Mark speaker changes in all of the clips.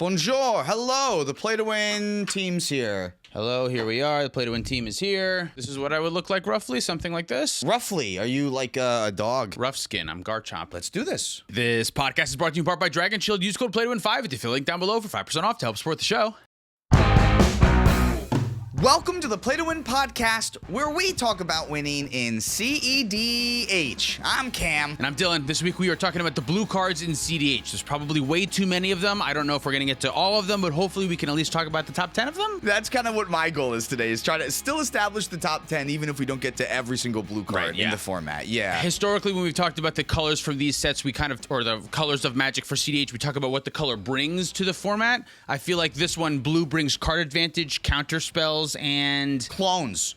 Speaker 1: Bonjour, hello, the Play to Win team's here.
Speaker 2: Hello, here we are. The Play to Win team is here. This is what I would look like roughly, something like this.
Speaker 1: Roughly, are you like a dog?
Speaker 2: Rough skin, I'm Garchomp.
Speaker 1: Let's do this.
Speaker 2: This podcast is brought to you in part by Dragon Shield. Use code PLAYTOWIN5 at the affiliate link down below for 5% off to help support the show.
Speaker 1: Welcome to the Play to Win podcast, where we talk about winning in cEDH. I'm Cam.
Speaker 2: And I'm Dylan. This week we are talking about the blue cards in cEDH. There's probably way too many of them. I don't know if we're going to get to all of them, but hopefully we can at least talk about the top 10 of them.
Speaker 1: That's kind of what my goal is today, is try to still establish the top 10, even if we don't get to every single blue card in the format. Yeah.
Speaker 2: Historically, when we've talked about the colors from these sets, or the colors of Magic for cEDH, we talk about what the color brings to the format. I feel like this one, blue brings card advantage, counter spells, and
Speaker 1: clones.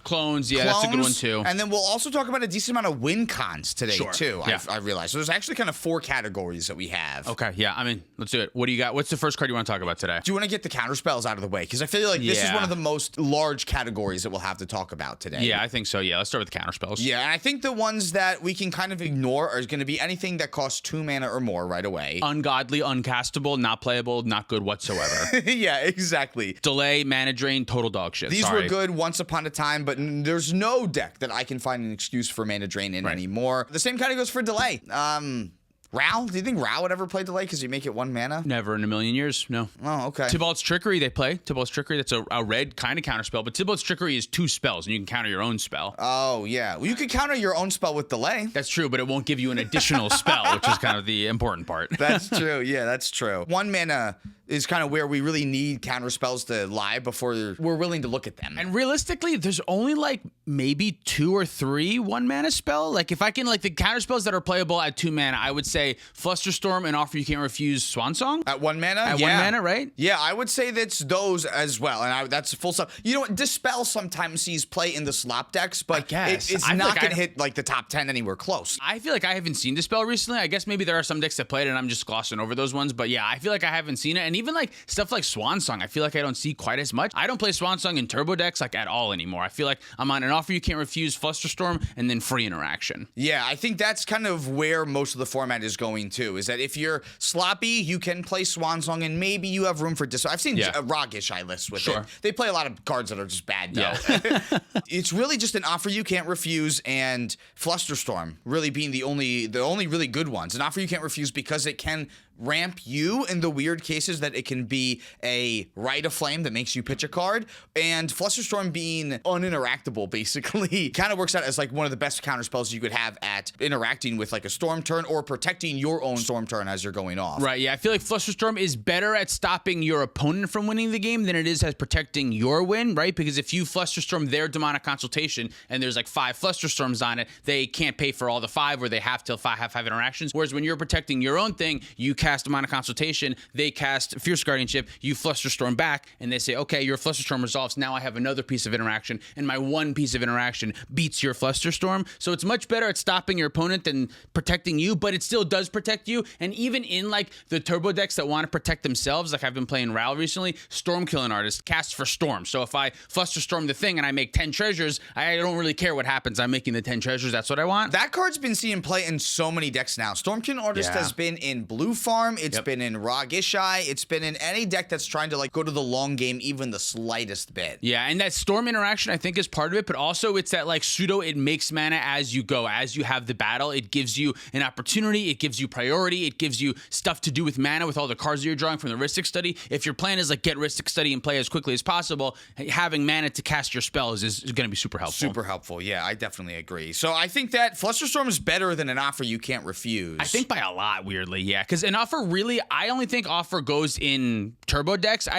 Speaker 2: Yeah, that's a good one too.
Speaker 1: And then we'll also talk about a decent amount of win cons today too.
Speaker 2: Yeah.
Speaker 1: I realized. So there's actually kind of 4 categories that we have.
Speaker 2: Okay, yeah, I mean, let's do it. What do you got? What's the first card you want to talk about today?
Speaker 1: Do you want to get the counter spells out of the way? Because I feel like this is one of the most large categories that we'll have to talk about today.
Speaker 2: Yeah, I think so. Yeah, let's start with the counter spells.
Speaker 1: Yeah, and I think the ones that we can kind of ignore are going to be anything that costs 2 mana or more right away.
Speaker 2: Ungodly, uncastable, not playable, not good whatsoever.
Speaker 1: Yeah, exactly.
Speaker 2: Delay, mana drain, total dog shit.
Speaker 1: These were good once upon a time, but there's no deck that I can find an excuse for mana drain in anymore. The same kind of goes for delay. Rao? Do you think Rao would ever play delay because you make it 1 mana?
Speaker 2: Never in a million years, no.
Speaker 1: Oh, okay.
Speaker 2: Tybalt's Trickery, they play. Tybalt's Trickery, that's a red kind of counter spell, but Tybalt's Trickery is 2 spells, and you can counter your own spell.
Speaker 1: Oh, yeah. Well, you could counter your own spell with delay.
Speaker 2: That's true, but it won't give you an additional spell, which is kind of the important part.
Speaker 1: That's true. Yeah, that's true. 1 mana is kind of where we really need counter spells to lie before we're willing to look at them.
Speaker 2: And realistically, there's only like maybe 2 or 3 1 mana spell. Like if I can, like the counter spells that are playable at 2 mana, I would say Flusterstorm and Offer You Can't Refuse Swansong.
Speaker 1: At 1 mana?
Speaker 2: At 1 mana, right?
Speaker 1: Yeah, I would say that's those as well. And that's full stuff. You know what? Dispel sometimes sees play in the slop decks, but it's not going to hit like the top 10 anywhere close.
Speaker 2: I feel like I haven't seen Dispel recently. I guess maybe there are some decks that played it and I'm just glossing over those ones. But yeah, I feel like I haven't seen it. And even like stuff like Swansong, I feel like I don't see quite as much. I don't play Swansong in turbo decks like at all anymore. I feel like I'm on an Offer You Can't Refuse, Flusterstorm, and then free interaction.
Speaker 1: Yeah, I think that's kind of where most of the format is going to, is that if you're sloppy, you can play Swansong and maybe you have room for Dispel. I've seen Rogish I list with it. They play a lot of cards that are just bad though. Yeah. It's really just an Offer You Can't Refuse and Flusterstorm really being the only really good ones. An Offer You Can't Refuse because it can ramp you in the weird cases that it can be a Rite of Flame that makes you pitch a card, and Flusterstorm being uninteractable basically kind of works out as like one of the best counter spells you could have at interacting with like a storm turn or protecting your own storm turn as you're going off.
Speaker 2: Right, yeah, I feel like Flusterstorm is better at stopping your opponent from winning the game than it is at protecting your win, right? Because if you Flusterstorm their Demonic Consultation and there's like 5 Flusterstorms on it, they can't pay for all the 5 or they have to have 5 interactions. Whereas when you're protecting your own thing, you cast Demonic Consultation, they cast Fierce Guardianship, you Flusterstorm back, and they say, okay, your Flusterstorm resolves, now I have another piece of interaction, and my one piece of interaction beats your Flusterstorm. So it's much better at stopping your opponent than protecting you, but it still does protect you. And even in like the turbo decks that want to protect themselves, like I've been playing Ral recently, Storm Killing Artist casts for Storm. So if I Flusterstorm the thing and I make 10 treasures, I don't really care what happens. I'm making the 10 treasures. That's what I want.
Speaker 1: That card's been seen play in so many decks now. Storm Killing Artist has been in Blue Farm. It's been in Rogishai. It's been in any deck that's trying to like go to the long game even the slightest bit.
Speaker 2: Yeah, and that Storm interaction I think is part of it, but also it's that like pseudo it makes mana as you go. As you have the battle, it gives you an opportunity, it gives you priority, it gives you stuff to do with mana with all the cards that you're drawing from the Rhystic Study. If your plan is like get Rhystic Study and play as quickly as possible, having mana to cast your spells is going to be super helpful.
Speaker 1: Super helpful. Yeah, I definitely agree. So I think that Flusterstorm is better than an Offer You Can't Refuse.
Speaker 2: I think by a lot, weirdly, yeah. Because an Offer really, I only think Offer goes in turbo decks.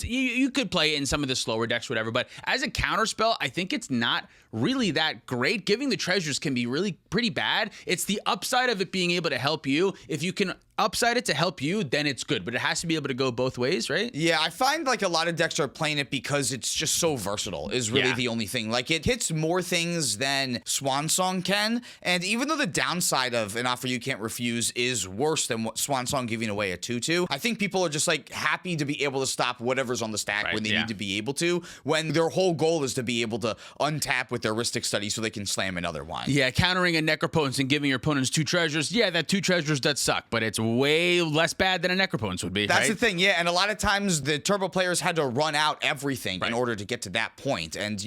Speaker 2: You could play it in some of the slower decks, whatever, but as a counter spell, I think it's not really that great. Giving the treasures can be really pretty bad. It's the upside of it being able to help you. If you can upside it to help you, then it's good, but it has to be able to go both ways, right?
Speaker 1: Yeah, I find like a lot of decks are playing it because it's just so versatile is really the only thing. Like it hits more things than Swansong can, and even though the downside of an Offer You Can't Refuse is worse than what Swansong giving away a 2/2, I think people are just like happy happy to be able to stop whatever's on the stack when they need to be able to, when their whole goal is to be able to untap with their Rhystic Study so they can slam another one.
Speaker 2: Yeah, countering a Necropotence and giving your opponents 2 treasures. Yeah, that 2 treasures does suck, but it's way less bad than a Necropotence would be.
Speaker 1: That's the thing, yeah. And a lot of times the turbo players had to run out everything in order to get to that point. And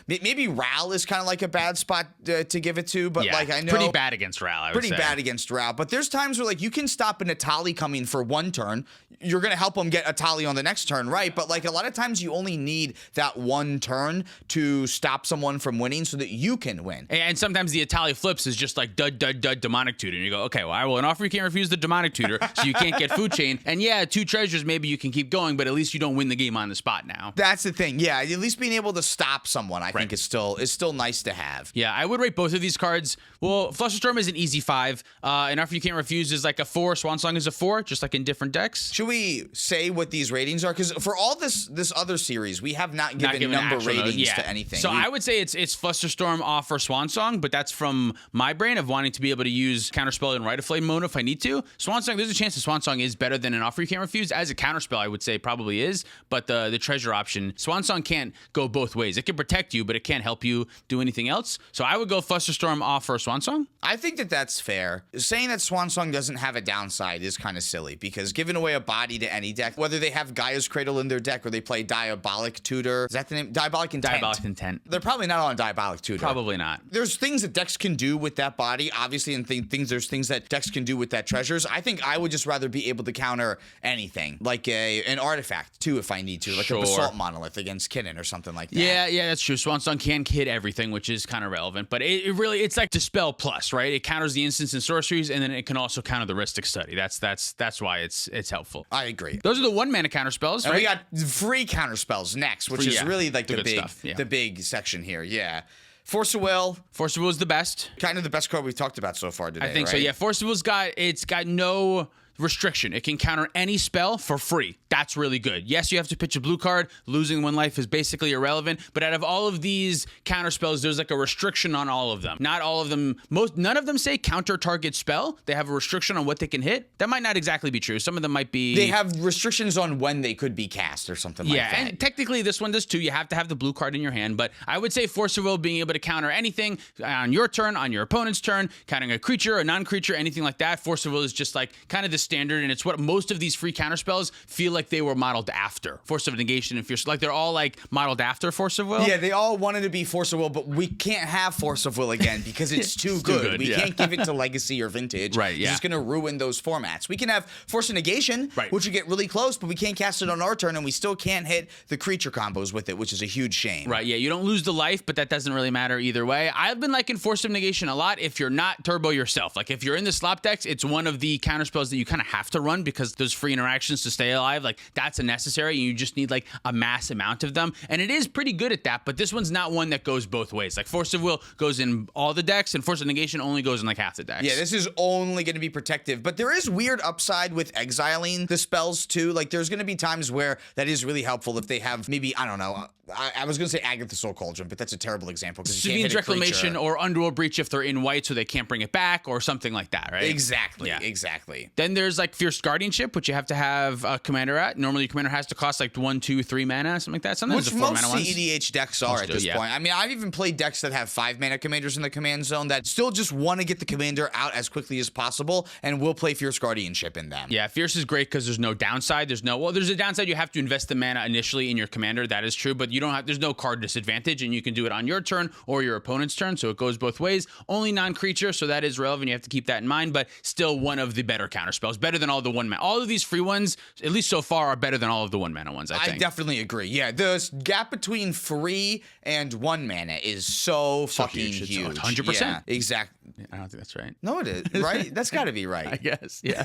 Speaker 1: maybe Ral is kind of like a bad spot to give it to, but like I know
Speaker 2: pretty bad against Ral. I would say.
Speaker 1: Bad against Ral. But there's times where like you can stop an Atali coming for 1 turn. You're gonna help them get Atali on the next turn, right? But like a lot of times you only need that 1 turn to stop someone from winning so that you can win.
Speaker 2: And sometimes the Atali flips is just like dud demonic tutor, and you go, okay, well I will offer you can't refuse the demonic tutor, so you can't get food chain. And yeah, 2 treasures maybe you can keep going, but at least you don't win the game on the spot now.
Speaker 1: That's the thing. Yeah, at least being able to stop someone, I think is still nice to have.
Speaker 2: Yeah, I would rate both of these cards. Well, Flusterstorm is an easy 5. And Offer You Can't Refuse is like a 4. Swansong is a 4, just like in different decks.
Speaker 1: Should we say what these ratings are? Because for all this other series, we have not given number ratings to anything.
Speaker 2: So I would say it's Flusterstorm, Offer, Swansong, but that's from my brain of wanting to be able to use Counterspell and Rite of Flame mode if I need to. Swansong, there's a chance that Swansong is better than an Offer You Can't Refuse. As a counterspell, I would say probably is, but the treasure option, Swansong can't go both ways. It can protect you, but it can't help you do anything else. So I would go Flusterstorm, Offer, Swansong.
Speaker 1: I think that's fair. Saying that Swansong doesn't have a downside is kind of silly, because giving away a body to any deck, whether they have Gaia's Cradle in their deck or they play Diabolic Tutor, is that the name? Diabolic Intent.
Speaker 2: Diabolic Intent.
Speaker 1: They're probably not on Diabolic Tutor.
Speaker 2: Probably not.
Speaker 1: There's things that decks can do with that body, obviously, and there's things that decks can do with that treasures. I think I would just rather be able to counter anything, like an artifact too, if I need to, like a Basalt Monolith against Kinnan or something like that.
Speaker 2: Yeah, that's true. Swansong can hit everything, which is kind of relevant, but it's like Dispel Plus, right? It counters the instants and sorceries, and then it can also counter the Rhystic Study. That's why it's helpful.
Speaker 1: I agree.
Speaker 2: Those are the 1-mana counter spells,
Speaker 1: and
Speaker 2: right?
Speaker 1: we got free counter spells next, which is really like the big section here. Yeah. Force of Will.
Speaker 2: Force of Will is the best.
Speaker 1: Kind of the best card we've talked about so far today,
Speaker 2: I think so, yeah. Force of Will's got no restriction. It can counter any spell for free. That's really good. Yes, you have to pitch a blue card. Losing 1 life is basically irrelevant. But out of all of these counter spells, there's like a restriction on all of them. Not all of them. None of them say counter target spell. They have a restriction on what they can hit. That might not exactly be true. Some of them might be.
Speaker 1: They have restrictions on when they could be cast or something like that.
Speaker 2: Yeah, and technically this one does too. You have to have the blue card in your hand. But I would say Force of Will being able to counter anything on your turn, on your opponent's turn, countering a creature, a non-creature, anything like that. Force of Will is just like kind of the standard, and it's what most of these free counter spells feel like they were modeled after. Force of Negation and Fierce, like they're all like modeled after Force of Will.
Speaker 1: Yeah, they all wanted to be Force of Will, but we can't have Force of Will again because it's too good. We can't give it to Legacy or Vintage.
Speaker 2: Right, yeah.
Speaker 1: It's just going to ruin those formats. We can have Force of Negation, which would get really close, but we can't cast it on our turn, and we still can't hit the creature combos with it, which is a huge shame.
Speaker 2: Right, yeah, you don't lose the life, but that doesn't really matter either way. I've been liking Force of Negation a lot if you're not turbo yourself. Like if you're in the slop decks, it's one of the counter spells that you kind of have to run because those free interactions to stay alive, like that's a necessary, and you just need like a mass amount of them, and it is pretty good at that. But this one's not one that goes both ways. Like Force of Will goes in all the decks, and Force of Negation only goes in like half the decks.
Speaker 1: Yeah, this is only going to be protective, but there is weird upside with exiling the spells too. Like there's going to be times where that is really helpful if they have maybe, I don't know, I was going to say Agatha Soul Cauldron, but that's a terrible example because you can't hit a
Speaker 2: Reclamation or Underworld Breach if they're in white so they can't bring it back or something like that, right?
Speaker 1: Exactly, exactly.
Speaker 2: Then there's like Fierce Guardianship, which you have to have a commander at. Normally your commander has to cost like 1, 2, 3 mana, something like that. Sometimes
Speaker 1: which most cEDH decks are at this point. I mean, I've even played decks that have 5 mana commanders in the command zone that still just want to get the commander out as quickly as possible and will play Fierce Guardianship in them.
Speaker 2: Yeah, Fierce is great because there's no downside. There's a downside. You have to invest the mana initially in your commander. That is true, but there's no card disadvantage, and you can do it on your turn or your opponent's turn, so it goes both ways. Only non-creature, so that is relevant. You have to keep that in mind, but still one of the better counter spells. Better than all the 1 mana. All of these free ones, at least so far, are better than all of the 1 mana ones, I think.
Speaker 1: I definitely agree. Yeah, the gap between free and 1 mana is so fucking huge.
Speaker 2: 100%.
Speaker 1: Yeah, exactly.
Speaker 2: I don't think that's right.
Speaker 1: No, it is, right? That's got to be right.
Speaker 2: I guess, yeah.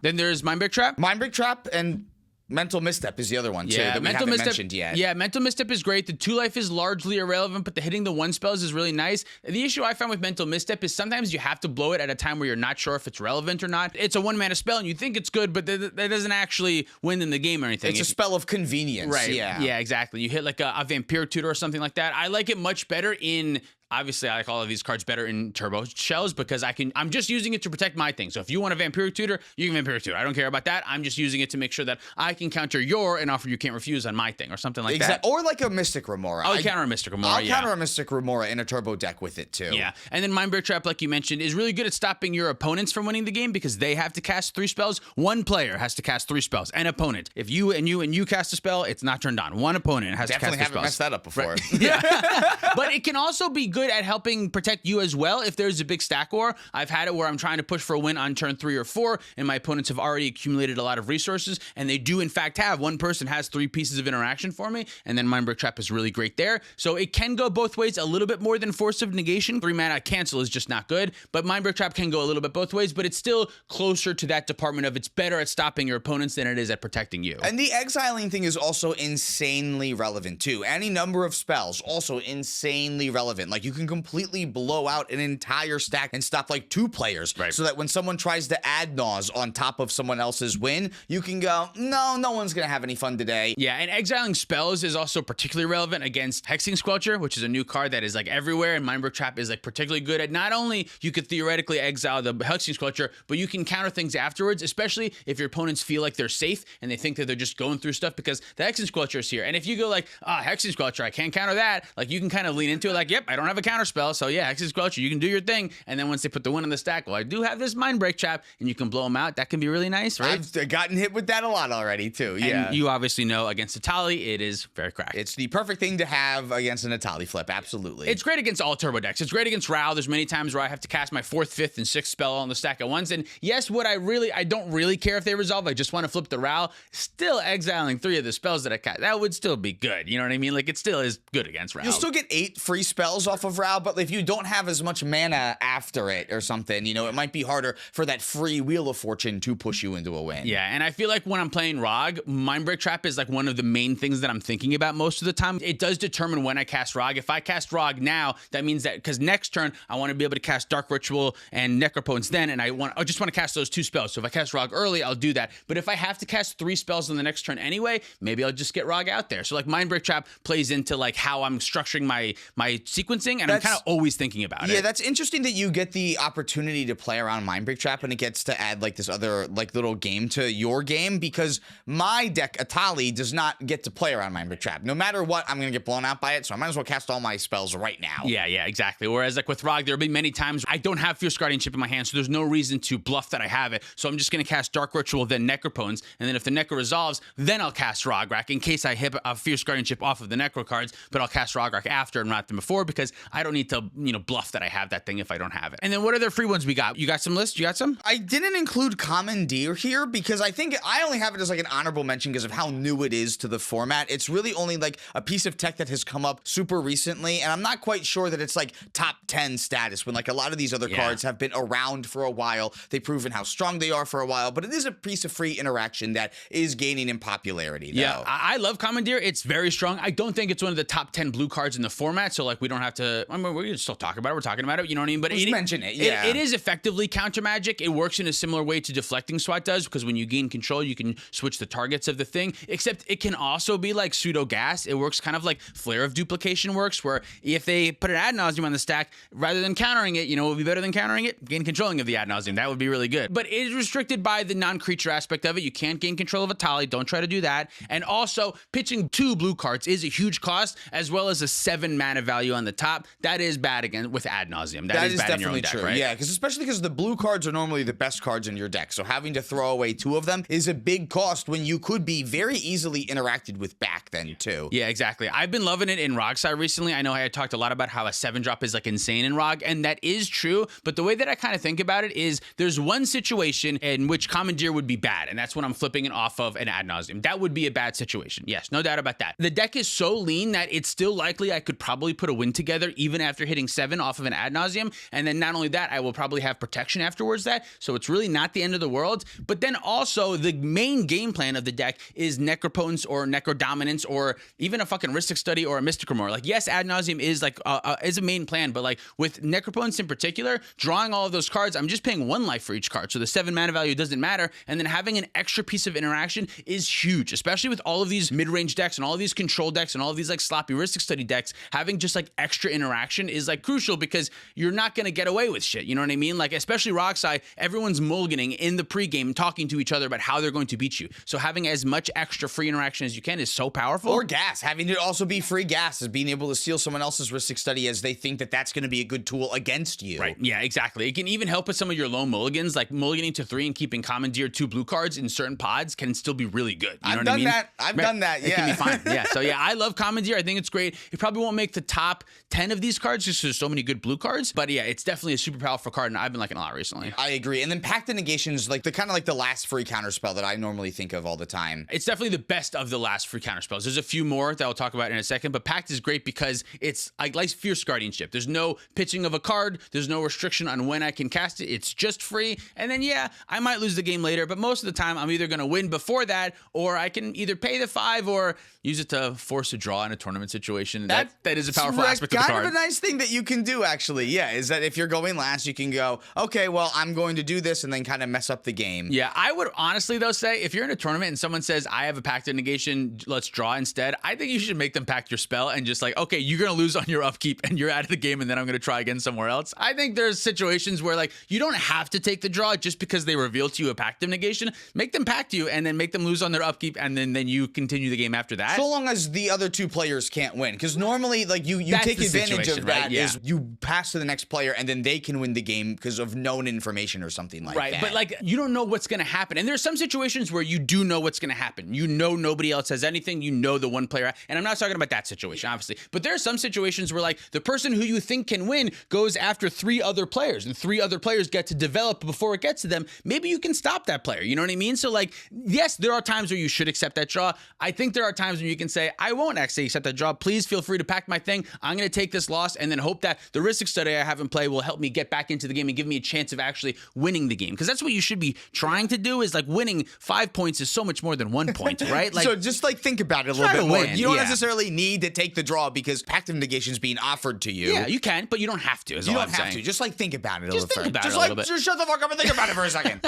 Speaker 2: Then there's Mindbreak Trap.
Speaker 1: Mindbreak Trap and Mental Misstep is the other one, too, that we haven't mentioned yet.
Speaker 2: Yeah, Mental Misstep is great. The 2 life is largely irrelevant, but the hitting the 1 spells is really nice. The issue I find with Mental Misstep is sometimes you have to blow it at a time where you're not sure if it's relevant or not. It's a 1 mana spell, and you think it's good, but that doesn't actually win in the game or anything.
Speaker 1: It's a spell of convenience.
Speaker 2: Right.
Speaker 1: Yeah,
Speaker 2: exactly. You hit like a Vampire Tutor or something like that. I like it much better in Obviously, I like all of these cards better in turbo shells because I'm just using it to protect my thing. So if you want a Vampiric Tutor, you can Vampiric Tutor. I don't care about that. I'm just using it to make sure that I can counter an offer you can't refuse on my thing or something like that.
Speaker 1: Or like a Mystic Remora.
Speaker 2: I'll counter a Mystic Remora,
Speaker 1: I'll counter a Mystic Remora in a turbo deck with it too.
Speaker 2: Yeah, and then Mindbreak Trap, like you mentioned, is really good at stopping your opponents from winning the game because they have to cast 3 spells. One player has to cast 3 spells. An opponent. If you cast a spell, it's not turned on. One opponent has to cast 3 spells.
Speaker 1: Definitely haven't messed that up before.
Speaker 2: Right. Yeah. But it can also be good at helping protect you as well if there's a big stack war. I've had it where I'm trying to push for a win on turn 3 or 4, and my opponents have already accumulated a lot of resources, and they do in fact have one person has 3 pieces of interaction for me, and then Mindbreak Trap is really great there. So it can go both ways, a little bit more than Force of Negation. 3 mana cancel is just not good, but Mindbreak Trap can go a little bit both ways, but it's still closer to that department of it's better at stopping your opponents than it is at protecting you.
Speaker 1: And the exiling thing is also insanely relevant too. Any number of spells, also insanely relevant. Like you can completely blow out an entire stack and stop like 2 players.
Speaker 2: Right.
Speaker 1: So that when someone tries to add Naws on top of someone else's win, you can go, no one's gonna have any fun today.
Speaker 2: Yeah, and exiling spells is also particularly relevant against Hexing Squelcher, which is a new card that is like everywhere, and Mindbreak Trap is like particularly good at not only you could theoretically exile the Hexing Squelcher, but you can counter things afterwards, especially if your opponents feel like they're safe and they think that they're just going through stuff because the Hexing Squelcher is here. And if you go like, Hexing Squelcher, I can't counter that, like you can kind of lean into it like, yep, I don't have a counter spell, so yeah, Hexing Squelcher, you can do your thing. And then once they put the win on the stack, well, I do have this Mindbreak Trap, and you can blow them out. That can be really nice, right?
Speaker 1: I've gotten hit with that a lot already too. Yeah.
Speaker 2: And you obviously know against Atali, it is very cracked.
Speaker 1: It's the perfect thing to have against an Atali flip, absolutely.
Speaker 2: It's great against all turbo decks. It's great against Ral. There's many times where I have to cast my 4th, 5th, and 6th spell on the stack at once. And yes, I don't really care if they resolve. I just want to flip the Ral. Still exiling 3 of the spells that I cast. That would still be good. You know what I mean? Like it still is good against Ral.
Speaker 1: You'll still get 8 free spells off of Ral, but if you don't have as much mana after it or something, it might be harder for that free Wheel of Fortune to push you into a win.
Speaker 2: Yeah, and I feel like when I'm playing Rog, Mindbreak Trap is like one of the main things that I'm thinking about most of the time. It does determine when I cast Rog. If I cast Rog now, that means that because next turn I want to be able to cast Dark Ritual and Necropotence then, and I just want to cast those 2 spells. So if I cast Rog early, I'll do that. But if I have to cast 3 spells on the next turn anyway, maybe I'll just get Rog out there. So like Mindbreak Trap plays into like how I'm structuring my sequencing, and I'm kind of always thinking about it.
Speaker 1: Yeah, that's interesting that you get the opportunity to play around Mindbreak Trap and it gets to add like this other like little game to your game, because my deck Atali does not get to play around Mindbreak Trap. No matter what, I'm gonna get blown out by it, so I might as well cast all my spells right now.
Speaker 2: Yeah, exactly. Whereas like with Rog, there'll be many times I don't have Fierce Guardianship in my hand, so there's no reason to bluff that I have it. So I'm just gonna cast Dark Ritual, then Necropotence, and then if the Necro resolves, then I'll cast Rograk in case I hit a Fierce Guardianship off of the Necro cards, but I'll cast Rograk after and not them before because I don't need to, bluff that I have that thing if I don't have it. And then what other free ones we got? You got some lists? You got some?
Speaker 1: I didn't include Commandeer here because I think I only have it as like an honorable mention because of how new it is to the format. It's really only like a piece of tech that has come up super recently, and I'm not quite sure that it's like top 10 status when like a lot of these other cards have been around for a while. They've proven how strong they are for a while, but it is a piece of free interaction that is gaining in popularity though.
Speaker 2: Yeah, I love Commandeer. It's very strong. I don't think it's one of the top 10 blue cards in the format, so like we don't have to, I mean, we can still talk about it. We're talking about it, you know what I mean? But
Speaker 1: mention it, yeah.
Speaker 2: It is effectively counter magic. It works in a similar way to Deflecting Swat does, because when you gain control, you can switch the targets of the thing, except it can also be like pseudo gas. It works kind of like Flare of Duplication works, where if they put an Ad Nauseam on the stack, rather than countering it, what would be better than countering it? Gain controlling of the Ad Nauseam. That would be really good. But it is restricted by the non-creature aspect of it. You can't gain control of Atali. Don't try to do that. And also, pitching 2 blue cards is a huge cost, as well as a 7 mana value on the top. That is bad again with Ad Nauseam. That is bad in your own deck,
Speaker 1: true.
Speaker 2: Right?
Speaker 1: Yeah, especially because the blue cards are normally the best cards in your deck. So having to throw away 2 of them is a big cost when you could be very easily interacted with back then too.
Speaker 2: Yeah, exactly. I've been loving it in Rog side recently. I know I had talked a lot about how a 7-drop is like insane in Rog, and that is true. But the way that I kind of think about it is there's one situation in which Commandeer would be bad, and that's when I'm flipping it off of an Ad Nauseam. That would be a bad situation. Yes, no doubt about that. The deck is so lean that it's still likely I could probably put a win together even after hitting 7 off of an Ad Nauseam. And then not only that, I will probably have protection afterwards that. So it's really not the end of the world. But then also the main game plan of the deck is Necropotence or Necrodominance or even a fucking Rhystic Study or a Mystic Remore. Like, yes, Ad Nauseam is like is a main plan, but like with Necropotence in particular, drawing all of those cards, I'm just paying 1 life for each card. So the 7 mana value doesn't matter. And then having an extra piece of interaction is huge, especially with all of these mid-range decks and all of these control decks and all of these like sloppy Rhystic Study decks. Having just like extra interaction is like crucial because you're not going to get away with shit. You know what I mean? Like, especially Rockside, everyone's mulliganing in the pregame, talking to each other about how they're going to beat you. So having as much extra free interaction as you can is so powerful.
Speaker 1: Or gas. Having it also be free gas is being able to steal someone else's Ristic Study as they think that that's going to be a good tool against you.
Speaker 2: Right. Yeah, exactly. It can even help with some of your low mulligans, like mulliganing to 3 and keeping Commandeer 2 blue cards in certain pods can still be really good. You know what I mean?
Speaker 1: I've done that. Yeah.
Speaker 2: It can be fine. Yeah. So yeah, I love Commandeer. I think it's great. It probably won't make the top 10 of these cards just because there's so many good blue cards. But yeah, it's definitely a super powerful card, and I've been liking it a lot recently.
Speaker 1: I agree. And then Pact of Negation is like the last free counterspell that I normally think of all the time.
Speaker 2: It's definitely the best of the last free counterspells. There's a few more that I'll talk about in a second, but Pact is great because it's like Fierce Guardianship. There's no pitching of a card. There's no restriction on when I can cast it. It's just free. And then, yeah, I might lose the game later, but most of the time I'm either going to win before that, or I can either pay the 5 or use it to force a draw in a tournament situation. That is a powerful aspect of the card.
Speaker 1: Kind of a nice thing that you can do, actually. Yeah, is that if you're going last, you can go, okay, well, I'm going to do this, and then kind of mess up the game.
Speaker 2: Yeah, I would honestly, though, say if you're in a tournament and someone says, I have a Pact of Negation, let's draw instead, I think you should make them pack your spell and just like, okay, you're going to lose on your upkeep and you're out of the game, and then I'm going to try again somewhere else. I think there's situations where like you don't have to take the draw just because they reveal to you a Pact of Negation. Make them pact you and then make them lose on their upkeep, and then you continue the game after that.
Speaker 1: So long as the other two players can't win, because normally like you take advantage of that, right? Is you pass to the next player and then they can win the game because of known information or something like that.
Speaker 2: Right, but like you don't know what's going to happen, and there's some situations where you do know what's going to happen. You know nobody else has anything. You know the one player, and I'm not talking about that situation, obviously, but there are some situations where like the person who you think can win goes after 3 other players, and 3 other players get to develop before it gets to them. Maybe you can stop that player. You know what I mean? So like, yes, there are times where you should accept that draw. I think there are times when you can say, I won't actually accept that draw. Please feel free to pack my thing. I'm going to take this loss and then hope that the Ristic Study I have in play will help me get back into the game and give me a chance of actually winning the game. Because that's what you should be trying to do, is like winning 5 points is so much more than 1 point, right? Like,
Speaker 1: so just like think about it a little bit more. You don't necessarily need to take the draw because Pact of Negation is being offered to you.
Speaker 2: Yeah, you can, but you don't have to.
Speaker 1: You don't have to. Just like think about it a little bit.
Speaker 2: Just
Speaker 1: shut the fuck up and think about it for a second.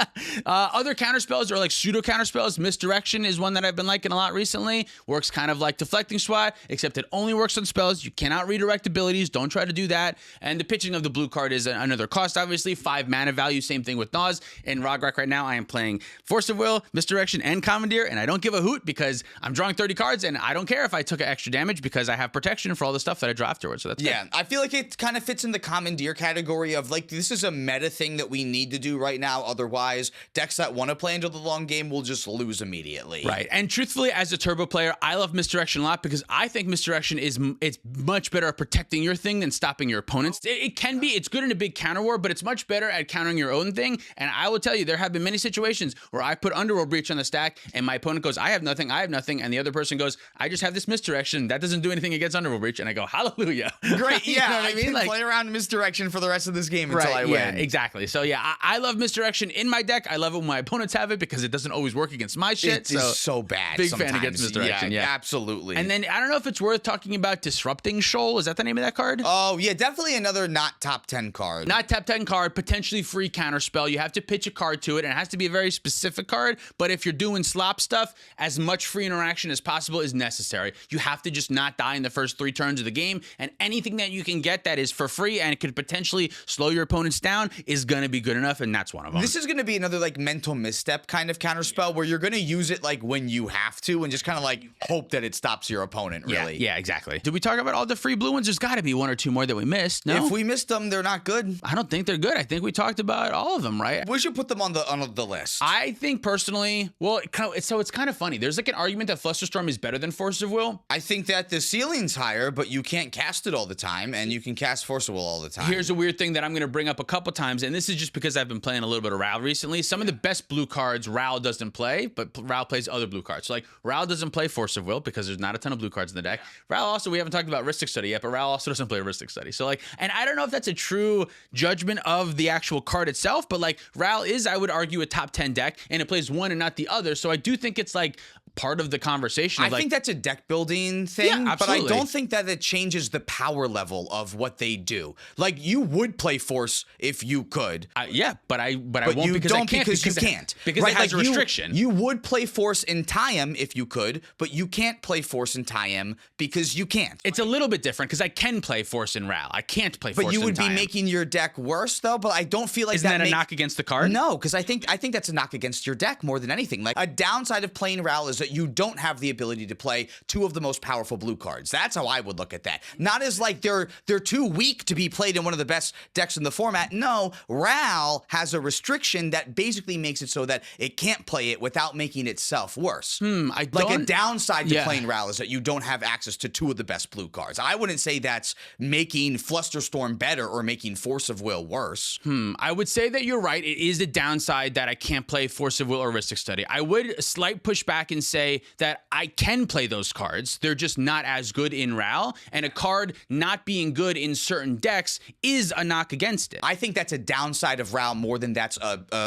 Speaker 2: Other counterspells are like pseudo counterspells. Misdirection is one that I've been liking a lot recently. Works kind of like Deflecting Swat, except it only works on spells. You cannot redirect abilities. Don't try to do that. And the pitching of the blue card is another cost, obviously. 5 mana value. Same thing with Nas. In Rograk right now, I am playing Force of Will, Misdirection, and Commandeer, and I don't give a hoot because I'm drawing 30 cards, and I don't care if I took extra damage because I have protection for all the stuff that I draw afterwards. So that's good.
Speaker 1: I feel like it kind of fits in the Commandeer category of like, this is a meta thing that we need to do right now. Otherwise, decks that want to play into the long game will just lose immediately.
Speaker 2: Right. And truthfully, as a turbo player, I love Misdirection a lot because I think Misdirection it's much better at protecting your thing than stopping your opponents. It can be. It's good in a big counter war, but it's much better at countering your own thing. And I will tell you, there have been many situations where I put Underworld Breach on the stack and my opponent goes, I have nothing, and the other person goes, I just have this Misdirection. That doesn't do anything against Underworld Breach. And I go, hallelujah.
Speaker 1: Great. Yeah. You know what I mean? Like, play around Misdirection for the rest of this game until I win.
Speaker 2: Yeah, exactly. So yeah, I love Misdirection in my deck. I love it when my opponents have it because it doesn't always work against my shit.
Speaker 1: It's so bad.
Speaker 2: Big fan against Misdirection. Yeah,
Speaker 1: absolutely.
Speaker 2: And then I don't know if it's worth talking about Disrupting Shoal. Is that the name of that card?
Speaker 1: Oh yeah, definitely another not top 10 card.
Speaker 2: Not top 10 card, potentially free counter spell. You have to pitch a card to it, and it has to be a very specific card. But if you're doing slop stuff, as much free interaction as possible is necessary. You have to just not die in the first 3 turns of the game, and anything that you can get that is for free and could potentially slow your opponents down is going to be good enough, and that's one of them.
Speaker 1: This is going to be another like mental misstep kind of counter spell where you're going to use it like when you have to and just kind of like hope that it stops your opponent, really.
Speaker 2: Yeah, exactly. Did we talk about all the free blue ones? There's got to be 1 or 2 more that we missed, no?
Speaker 1: If we missed them, they're not good.
Speaker 2: I don't think they're good. I think we talked about all of them, right?
Speaker 1: We should put them on the list.
Speaker 2: I think personally, well, it's kind of funny. There's like an argument that Flusterstorm is better than Force of Will.
Speaker 1: I think that the ceiling's higher, but you can't cast it all the time, and you can cast Force of Will all the time.
Speaker 2: Here's a weird thing that I'm going to bring up a couple times, and this is just because I've been playing a little bit of Ral recently. Some of the best blue cards Ral doesn't play, but Ral plays other blue cards. So like Ral doesn't play Force of Will because there's not a ton of blue cards in the deck. Ral also, we haven't talked about Ristic Study yet, but Ral also doesn't play Ristic Study. So like, and I don't know if that's a true judgment of the actual card itself, but like Ral is, I would argue, a top 10 deck, and it plays one and not the other. So I do think it's like part of the conversation.
Speaker 1: I think that's a deck building thing,
Speaker 2: Yeah,
Speaker 1: but I
Speaker 2: absolutely.
Speaker 1: don't think that it changes the power level of what they do. Like, you would play Force if you could.
Speaker 2: Yeah, but I won't
Speaker 1: you
Speaker 2: because
Speaker 1: don't
Speaker 2: I can't
Speaker 1: because you can't.
Speaker 2: because
Speaker 1: right?
Speaker 2: it has
Speaker 1: like
Speaker 2: a restriction.
Speaker 1: You would play Force in Tayam if you could, but you can't play Force in Tayam because you can't.
Speaker 2: It's a little bit different because I can play Force in Ral. I can't play Force in
Speaker 1: But you would be
Speaker 2: Tayam.
Speaker 1: making your deck worse, though. But I don't feel like
Speaker 2: Isn't that a
Speaker 1: makes-
Speaker 2: knock against the card?
Speaker 1: No, because I think that's a knock against your deck more than anything. Like, a downside of playing Ral is that you don't have the ability to play two of the most powerful blue cards. That's how I would look at that. Not as like they're too weak to be played in one of the best decks in the format. No, Ral has a restriction that basically makes it so that it can't play it without making itself worse.
Speaker 2: I
Speaker 1: Like, a
Speaker 2: don't.
Speaker 1: downside to
Speaker 2: Yeah.
Speaker 1: playing Ral is that you don't have access to two of the best blue cards. I wouldn't say that's making Flusterstorm better or making Force of Will worse.
Speaker 2: I would say that you're right. It is a downside that I can't play Force of Will or Ristic Study. I would slight push back and say that I can play those cards. They're just not as good in Ral, and a card not being good in certain decks is a knock against it.
Speaker 1: I think that's a downside of Ral more than that's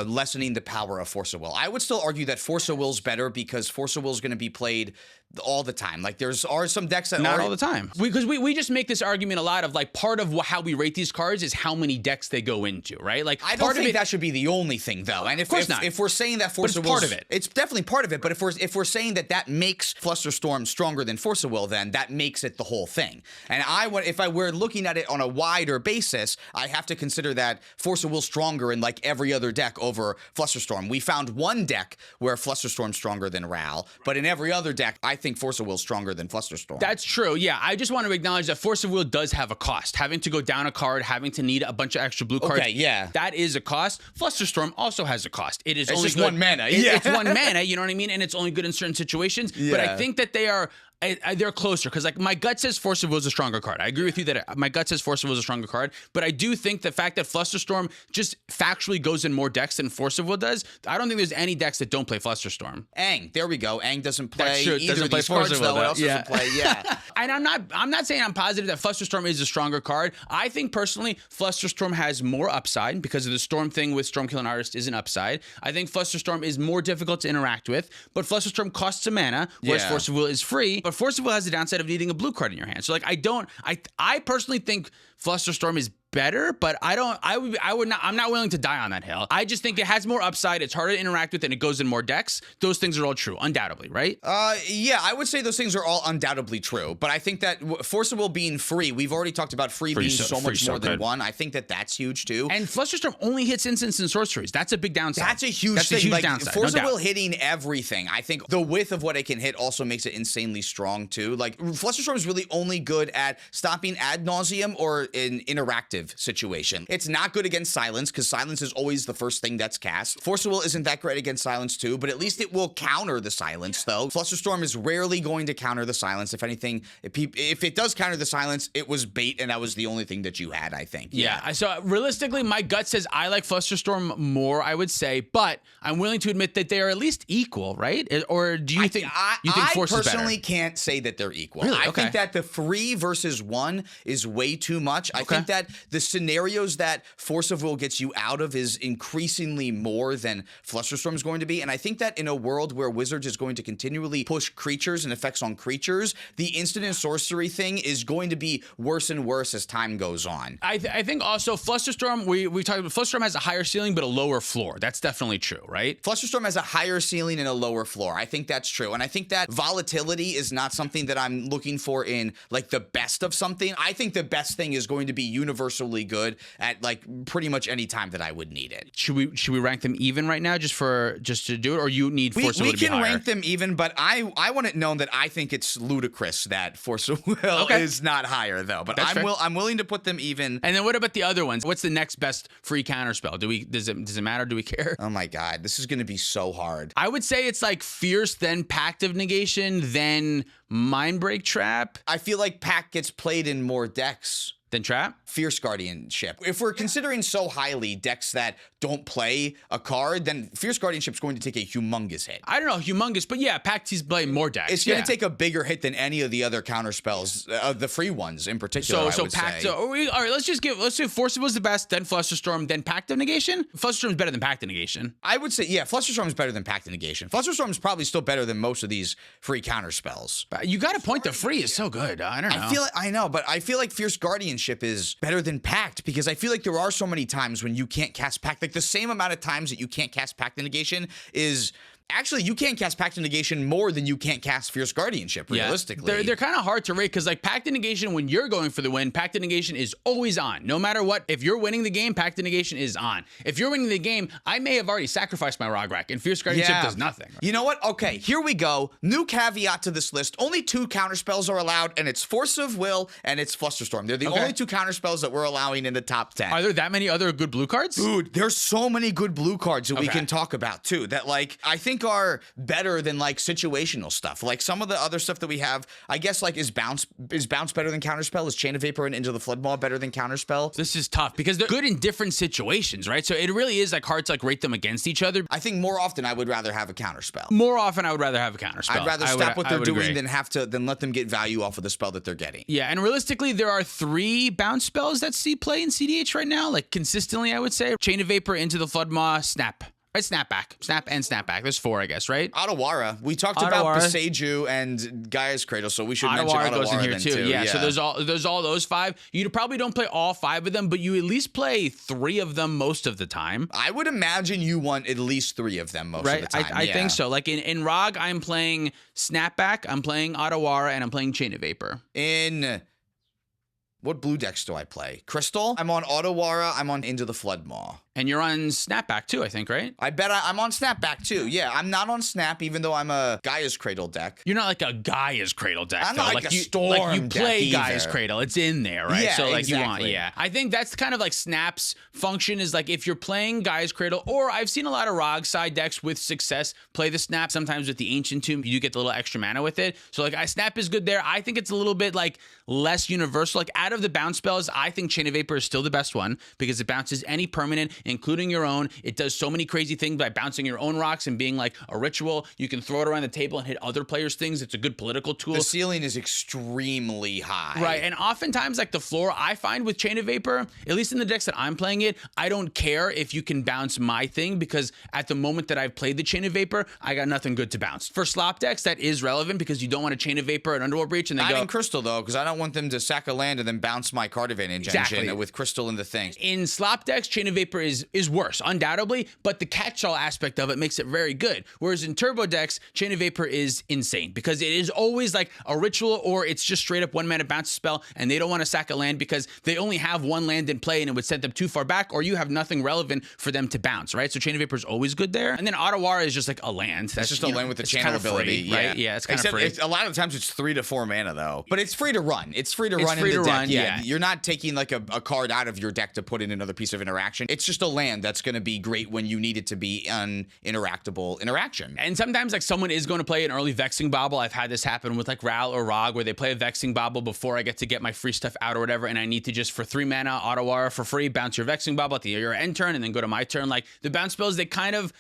Speaker 1: lessening the power of Force of Will. I would still argue that Force of Will's better because Force of Will is going to be played all the time. Like, are some decks that
Speaker 2: Not
Speaker 1: are
Speaker 2: all the time. Because we just make this argument a lot of, like, part of how we rate these cards is how many decks they go into, right? Like,
Speaker 1: I don't think that should be the only thing, though. And if we're saying that Force of Will,
Speaker 2: part of it.
Speaker 1: It's definitely part of it. But if we're saying that makes Flusterstorm stronger than Force of Will, then that makes it the whole thing. And if I were looking at it on a wider basis, I have to consider that Force of Will stronger in like every other deck over Flusterstorm. We found one deck where Flusterstorm's stronger than Ral, but in every other deck, I think Force of Will's stronger than Flusterstorm.
Speaker 2: That's true. Yeah, I just want to acknowledge that Force of Will does have a cost. Having to go down a card, having to need a bunch of extra blue cards.
Speaker 1: Okay, yeah.
Speaker 2: That is a cost. Flusterstorm also has a cost. It's only
Speaker 1: just
Speaker 2: good.
Speaker 1: 1 mana.
Speaker 2: It's 1 mana, you know what I mean? And it's only good in certain situations. But I
Speaker 1: Yeah.
Speaker 2: think that they're closer because, like, my gut says Force of Will is a stronger card. I agree with you that my gut says Force of Will is a stronger card, but I do think the fact that Flusterstorm just factually goes in more decks than Force of Will does, I don't think there's any decks that don't play Flusterstorm.
Speaker 1: Aang, there we go. Aang doesn't play
Speaker 2: That's true.
Speaker 1: either
Speaker 2: Doesn't
Speaker 1: of
Speaker 2: play
Speaker 1: these
Speaker 2: Force
Speaker 1: cards,
Speaker 2: of Will,
Speaker 1: though. What
Speaker 2: though.
Speaker 1: else
Speaker 2: Yeah.
Speaker 1: doesn't play? Yeah.
Speaker 2: And I'm not saying I'm positive that Flusterstorm is a stronger card. I think personally Flusterstorm has more upside because of the Storm thing with Stormkilling Artist is an upside. I think Flusterstorm is more difficult to interact with, but Flusterstorm costs a mana, whereas
Speaker 1: Yeah.
Speaker 2: Force of Will is free. But Force of Will has the downside of needing a blue card in your hand. So, like, I personally think Flusterstorm is better, but I'm not willing to die on that hill. I just think it has more upside. It's harder to interact with and it goes in more decks. Those things are all true, undoubtedly, right?
Speaker 1: Yeah, I would say those things are all undoubtedly true, but I think that Force of Will being free, we've already talked about free being so much more than one. I think that's huge too.
Speaker 2: And Flusterstorm only hits instants and sorceries. That's a big downside.
Speaker 1: That's a huge thing.
Speaker 2: Like, downside.
Speaker 1: Force
Speaker 2: No
Speaker 1: of Will
Speaker 2: doubt.
Speaker 1: hitting everything. I think the width of what it can hit also makes it insanely strong too. Like, Flusterstorm is really only good at stopping ad nauseum or in interactive situation. It's not good against silence because silence is always the first thing that's cast. Force of Will isn't that great against silence too, but at least it will counter the silence though. Flusterstorm is rarely going to counter the silence. If anything, if it does counter the silence, it was bait and that was the only thing that you had, I think.
Speaker 2: Yeah. So realistically, my gut says I like Flusterstorm more, I would say, but I'm willing to admit that they are at least equal, right? Or do you think Force is better?
Speaker 1: I personally can't say that they're equal.
Speaker 2: Really?
Speaker 1: I
Speaker 2: Okay.
Speaker 1: think that the 3 versus 1 is way too much. I think that the scenarios that Force of Will gets you out of is increasingly more than Flusterstorm is going to be. And I think that in a world where Wizards is going to continually push creatures and effects on creatures, the instant and sorcery thing is going to be worse and worse as time goes on.
Speaker 2: I think also Flusterstorm, we talked about Flusterstorm has a higher ceiling but a lower floor. That's definitely true, right?
Speaker 1: Flusterstorm has a higher ceiling and a lower floor. I think that's true. And I think that volatility is not something that I'm looking for in like the best of something. I think the best thing is going to be universally good at like pretty much any time that I would need it.
Speaker 2: Should we rank them even right now just to do it, or you need Force of Will to be higher?
Speaker 1: We can rank them even, but I want it known that I think it's ludicrous that Force of Will is not higher though. But I'm willing to put them even.
Speaker 2: And then what about the other ones? What's the next best free counterspell? Does it matter? Do we care?
Speaker 1: Oh my God, this is going to be so hard.
Speaker 2: I would say it's like Fierce, then Pact of Negation, then Mindbreak Trap.
Speaker 1: I feel like Pact gets played in more decks
Speaker 2: Then trap?
Speaker 1: Fierce Guardianship. If we're considering so highly decks that don't play a card, then Fierce Guardianship's going to take a humongous hit.
Speaker 2: I don't know, humongous, but yeah, Pact-T's play more decks.
Speaker 1: It's going to take a bigger hit than any of the other counter spells, the free ones in particular.
Speaker 2: So Pact. All right, let's do Force was the best, then Flusterstorm, then Pact of Negation. Flusterstorm's better than Pact of Negation.
Speaker 1: I would say, yeah, Flusterstorm's better than Pact of Negation. Flusterstorm's probably still better than most of these free counter spells.
Speaker 2: You got a point. The free is so good. I don't know.
Speaker 1: I know, but I feel like Fierce Guardianship is better than Pact because I feel like there are so many times when you can't cast Pact. Like the same amount of times that you can't cast Pact of Negation is. Actually, you can't cast Pact of Negation more than you can't cast Fierce Guardianship, realistically.
Speaker 2: Yeah. They're kind of hard to rate because, like, Pact of Negation, when you're going for the win, Pact of Negation is always on. No matter what, if you're winning the game, Pact of Negation is on. If you're winning the game, I may have already sacrificed my Rograk, and Fierce Guardianship does nothing.
Speaker 1: You know what? Okay, here we go. New caveat to this list. Only 2 counterspells are allowed, and it's Force of Will and it's Flusterstorm. They're the only 2 counterspells that we're allowing in the top 10.
Speaker 2: Are there that many other good blue cards?
Speaker 1: Dude, there's so many good blue cards that we can talk about, too, that, like, I think are better than like situational stuff. Like some of the other stuff that we have, I guess, like is bounce better than counterspell? Is Chain of Vapor and Into the Floodmaw better than counterspell?
Speaker 2: This is tough because they're good in different situations, right? So it really is like hard to like rate them against each other.
Speaker 1: I think more often I would rather have a counterspell.
Speaker 2: More often I would rather have a counterspell.
Speaker 1: I'd rather stop what they're doing than let them get value off of the spell that they're getting.
Speaker 2: Yeah, and realistically, there are 3 bounce spells that see play in cEDH right now, like consistently, I would say. Chain of Vapor, Into the Floodmaw, Snap. Right, Snapback. Snap and Snapback. There's 4, I guess, right?
Speaker 1: Otawara. We talked about Beseiju and Gaia's Cradle, so we should mention Otawara
Speaker 2: goes in here too. Yeah, so there's all those 5. You probably don't play all 5 of them, but you at least play 3 of them most of the time.
Speaker 1: I would imagine you want at least 3 of them most of the time.
Speaker 2: I think so. Like in ROG, I'm playing Snapback, I'm playing Otawara, and I'm playing Chain of Vapor.
Speaker 1: In what blue decks do I play? Crystal? I'm on Otawara. I'm on Into the Floodmaw.
Speaker 2: And you're on Snapback too, I think, right?
Speaker 1: I bet I'm on Snapback too. Yeah, I'm not on Snap, even though I'm a Gaia's Cradle deck.
Speaker 2: You're not like a Gaia's Cradle deck.
Speaker 1: I'm not like a Storm deck.
Speaker 2: Like you play Gaia's Cradle. It's in there, right?
Speaker 1: Yeah,
Speaker 2: so like
Speaker 1: exactly.
Speaker 2: you want, I think that's kind of like Snap's function is like if you're playing Gaia's Cradle, or I've seen a lot of ROG side decks with success play the Snap. Sometimes with the Ancient Tomb, you do get the little extra mana with it. So like Snap is good there. I think it's a little bit like less universal. Like out of the bounce spells, I think Chain of Vapor is still the best one because it bounces any permanent, including your own. It does so many crazy things by bouncing your own rocks and being like a ritual. You can throw it around the table and hit other players' things. It's a good political tool.
Speaker 1: The ceiling is extremely high.
Speaker 2: Right, and oftentimes like the floor, I find with Chain of Vapor, at least in the decks that I'm playing it, I don't care if you can bounce my thing because at the moment that I've played the Chain of Vapor, I got nothing good to bounce. For slop decks, that is relevant because you don't want to Chain of Vapor and Underworld Breach and then
Speaker 1: Not in Crystal though, because I don't want them to sack a land and then bounce my card advantage engine with Crystal in the thing.
Speaker 2: In slop decks, Chain of Vapor is worse, undoubtedly, but the catch-all aspect of it makes it very good. Whereas in turbo decks, Chain of Vapor is insane because it is always like a ritual or it's just straight up 1 mana bounce spell and they don't want to sack a land because they only have 1 land in play and it would send them too far back or you have nothing relevant for them to bounce, right? So Chain of Vapor is always good there. And then Otawara is just like a land.
Speaker 1: That's just a land with the channel ability,
Speaker 2: right? Yeah, it's kind of free.
Speaker 1: A lot of times it's 3 to 4 mana though. But it's free to run. It's free to run in the deck. Yeah. You're not taking like a card out of your deck to put in another piece of interaction. It's just a land that's going to be great when you need it to be an interactable interaction.
Speaker 2: And sometimes like someone is going to play an early Vexing Bauble. I've had this happen with like Ral or ROG where they play a Vexing Bauble before I get to get my free stuff out or whatever, and I need to just for 3 mana Otawara for free, bounce your Vexing Bauble at your end turn and then go to my turn. Like the bounce spells, they kind of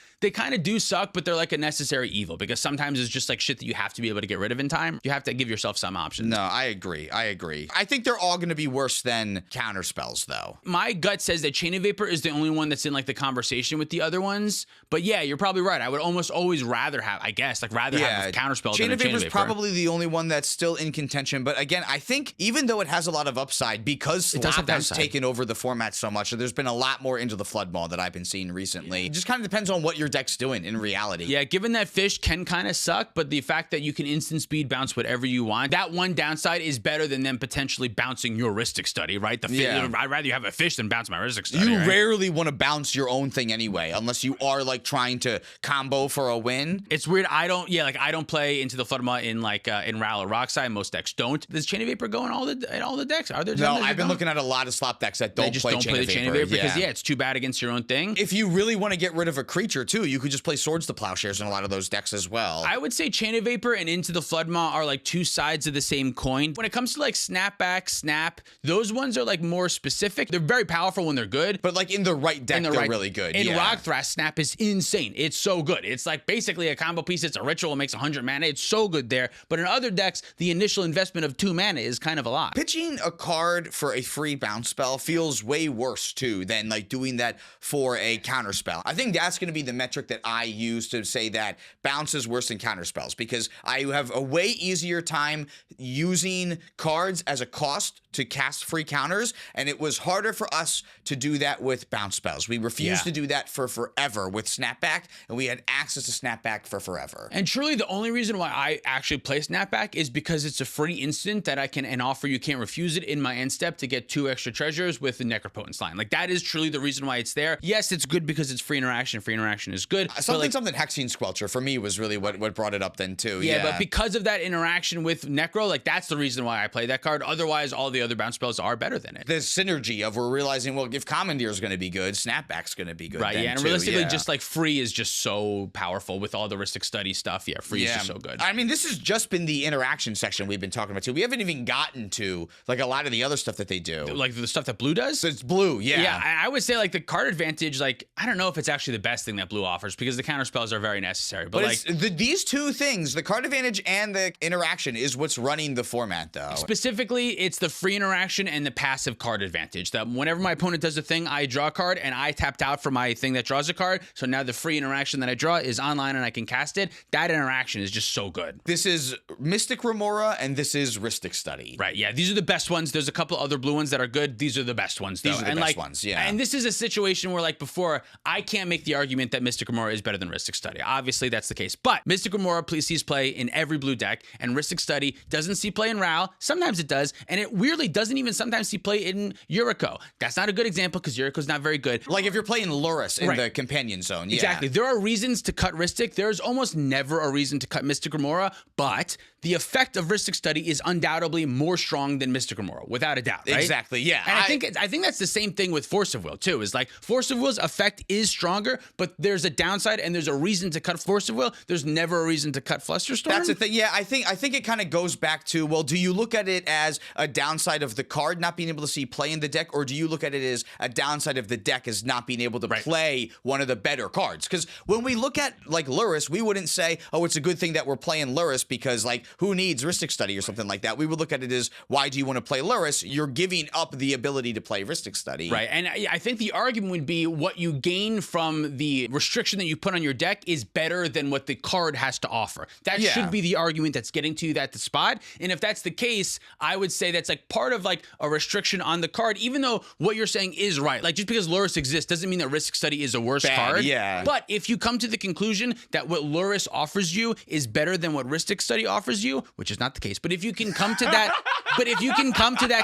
Speaker 2: do suck, but they're like a necessary evil because sometimes it's just like shit that you have to be able to get rid of in time. You have to give yourself some options.
Speaker 1: No, I agree. I think they're all going to be worse than counter spells though.
Speaker 2: My gut says that Chain of Vapor is the only one that's in like the conversation with the other ones. But yeah, you're probably right. I would almost always rather have, I guess, like rather have a counterspell than a Chain of Vapor.
Speaker 1: Chain of Vapor is probably the only one that's still in contention. But again, I think even though it has a lot of upside, because Slop has taken over the format so much, there's been a lot more Into the Floodmaw that I've been seeing recently. It just kind of depends on what your deck's doing in reality.
Speaker 2: Yeah, given that fish can kind of suck, but the fact that you can instant speed bounce whatever you want, that one downside is better than them potentially bouncing your Rhystic Study, right? I'd rather you have a fish than bounce my Rhystic Study.
Speaker 1: You rarely want want to bounce your own thing anyway, unless you are like trying to combo for a win.
Speaker 2: It's weird. I don't play Into the Floodma in in Ral or Rockside. Most decks don't. Does Chain of Vapor go in all the decks? Are there?
Speaker 1: No, I've been looking at a lot of slop decks that don't play the Chain of Vapor
Speaker 2: because it's too bad against your own thing.
Speaker 1: If you really want to get rid of a creature too, you could just play Swords to Plowshares in a lot of those decks as well.
Speaker 2: I would say Chain of Vapor and Into the Floodma are like two sides of the same coin. When it comes to like Snapback, Snap, those ones are like more specific. They're very powerful when they're good.
Speaker 1: But like in the right deck, they're really good.
Speaker 2: In Rock Thrash, Snap is insane. It's so good. It's like basically a combo piece. It's a ritual. It makes 100 mana. It's so good there. But in other decks, the initial investment of 2 mana is kind of a lot.
Speaker 1: Pitching a card for a free bounce spell feels way worse too than like doing that for a counter spell. I think that's going to be the metric that I use to say that bounce is worse than counter spells, because I have a way easier time using cards as a cost to cast free counters, and it was harder for us to do that with bounce spells. We refused to do that for forever with Snapback, and we had access to Snapback for forever.
Speaker 2: And truly the only reason why I actually play Snapback is because it's a free instant that I can and offer you can't refuse it in my end step to get 2 extra treasures with the Necropotence line. Like that is truly the reason why it's there. Yes, it's good because it's free interaction. Free interaction is good.
Speaker 1: Something Hexene Squelcher for me was really what brought it up then too. Yeah,
Speaker 2: but because of that interaction with Necro, like that's the reason why I play that card. Otherwise, all the other bounce spells are better than it.
Speaker 1: The synergy of we're realizing, well, if Commandeer is going to be good, Snapback's going to be good.
Speaker 2: Right, and realistically, just like free is just so powerful with all the Ristic Study stuff. Yeah, free is just so good.
Speaker 1: I mean, this has just been the interaction section we've been talking about too. We haven't even gotten to like a lot of the other stuff that they do.
Speaker 2: Like the stuff that Blue does?
Speaker 1: So it's Blue, yeah.
Speaker 2: Yeah, I would say like the card advantage, like I don't know if it's actually the best thing that Blue offers because the counter spells are very necessary. But like
Speaker 1: these two things, the card advantage and the interaction, is what's running the format though.
Speaker 2: Specifically, it's the free interaction and the passive card advantage. That whenever my opponent does a thing, I draw a card and I tapped out for my thing that draws a card. So now the free interaction that I draw is online and I can cast it. That interaction is just so good.
Speaker 1: This is Mystic Remora and this is Ristic Study.
Speaker 2: Right, yeah. These are the best ones. There's a couple other blue ones that are good. These are the best ones though.
Speaker 1: These are the best ones, yeah.
Speaker 2: And this is a situation where like before, I can't make the argument that Mystic Remora is better than Ristic Study. Obviously, that's the case. But Mystic Remora sees play in every blue deck, and Ristic Study doesn't see play in Ral. Sometimes it does, and it weirdly doesn't even sometimes see play in Yuriko. That's not a good example because Yuriko's not very good.
Speaker 1: Like if you're playing Lurrus in the companion zone. Yeah.
Speaker 2: Exactly. There are reasons to cut Ristic. There's almost never a reason to cut Mystic Remora, but the effect of Ristic Study is undoubtedly more strong than Mystic Remora, without a doubt, right?
Speaker 1: Exactly, yeah.
Speaker 2: And I think that's the same thing with Force of Will, too, is like Force of Will's effect is stronger, but there's a downside and there's a reason to cut Force of Will. There's never a reason to cut Flusterstorm.
Speaker 1: That's the thing. Yeah, I think it kind of goes back to, well, do you look at it as a downside of the card not being able to see play in the deck, or do you look at it as a downside of the deck as not being able to play one of the better cards? Because when we look at like Lurrus, we wouldn't say, oh, it's a good thing that we're playing Lurrus because like who needs Ristic Study or something like that. We would look at it as, why do you want to play Lurrus? You're giving up the ability to play Ristic Study.
Speaker 2: Right, and I think the argument would be what you gain from the restriction that you put on your deck is better than what the card has to offer. That should be the argument that's getting to you at the spot. And if that's the case, I would say that's like part of like a restriction on the card, even though what you're saying is right. Like just because Lurrus exists doesn't mean that Ristic Study is a worse card.
Speaker 1: Yeah.
Speaker 2: But if you come to the conclusion that what Lurrus offers you is better than what Ristic Study offers you, which is not the case, but if you can come to that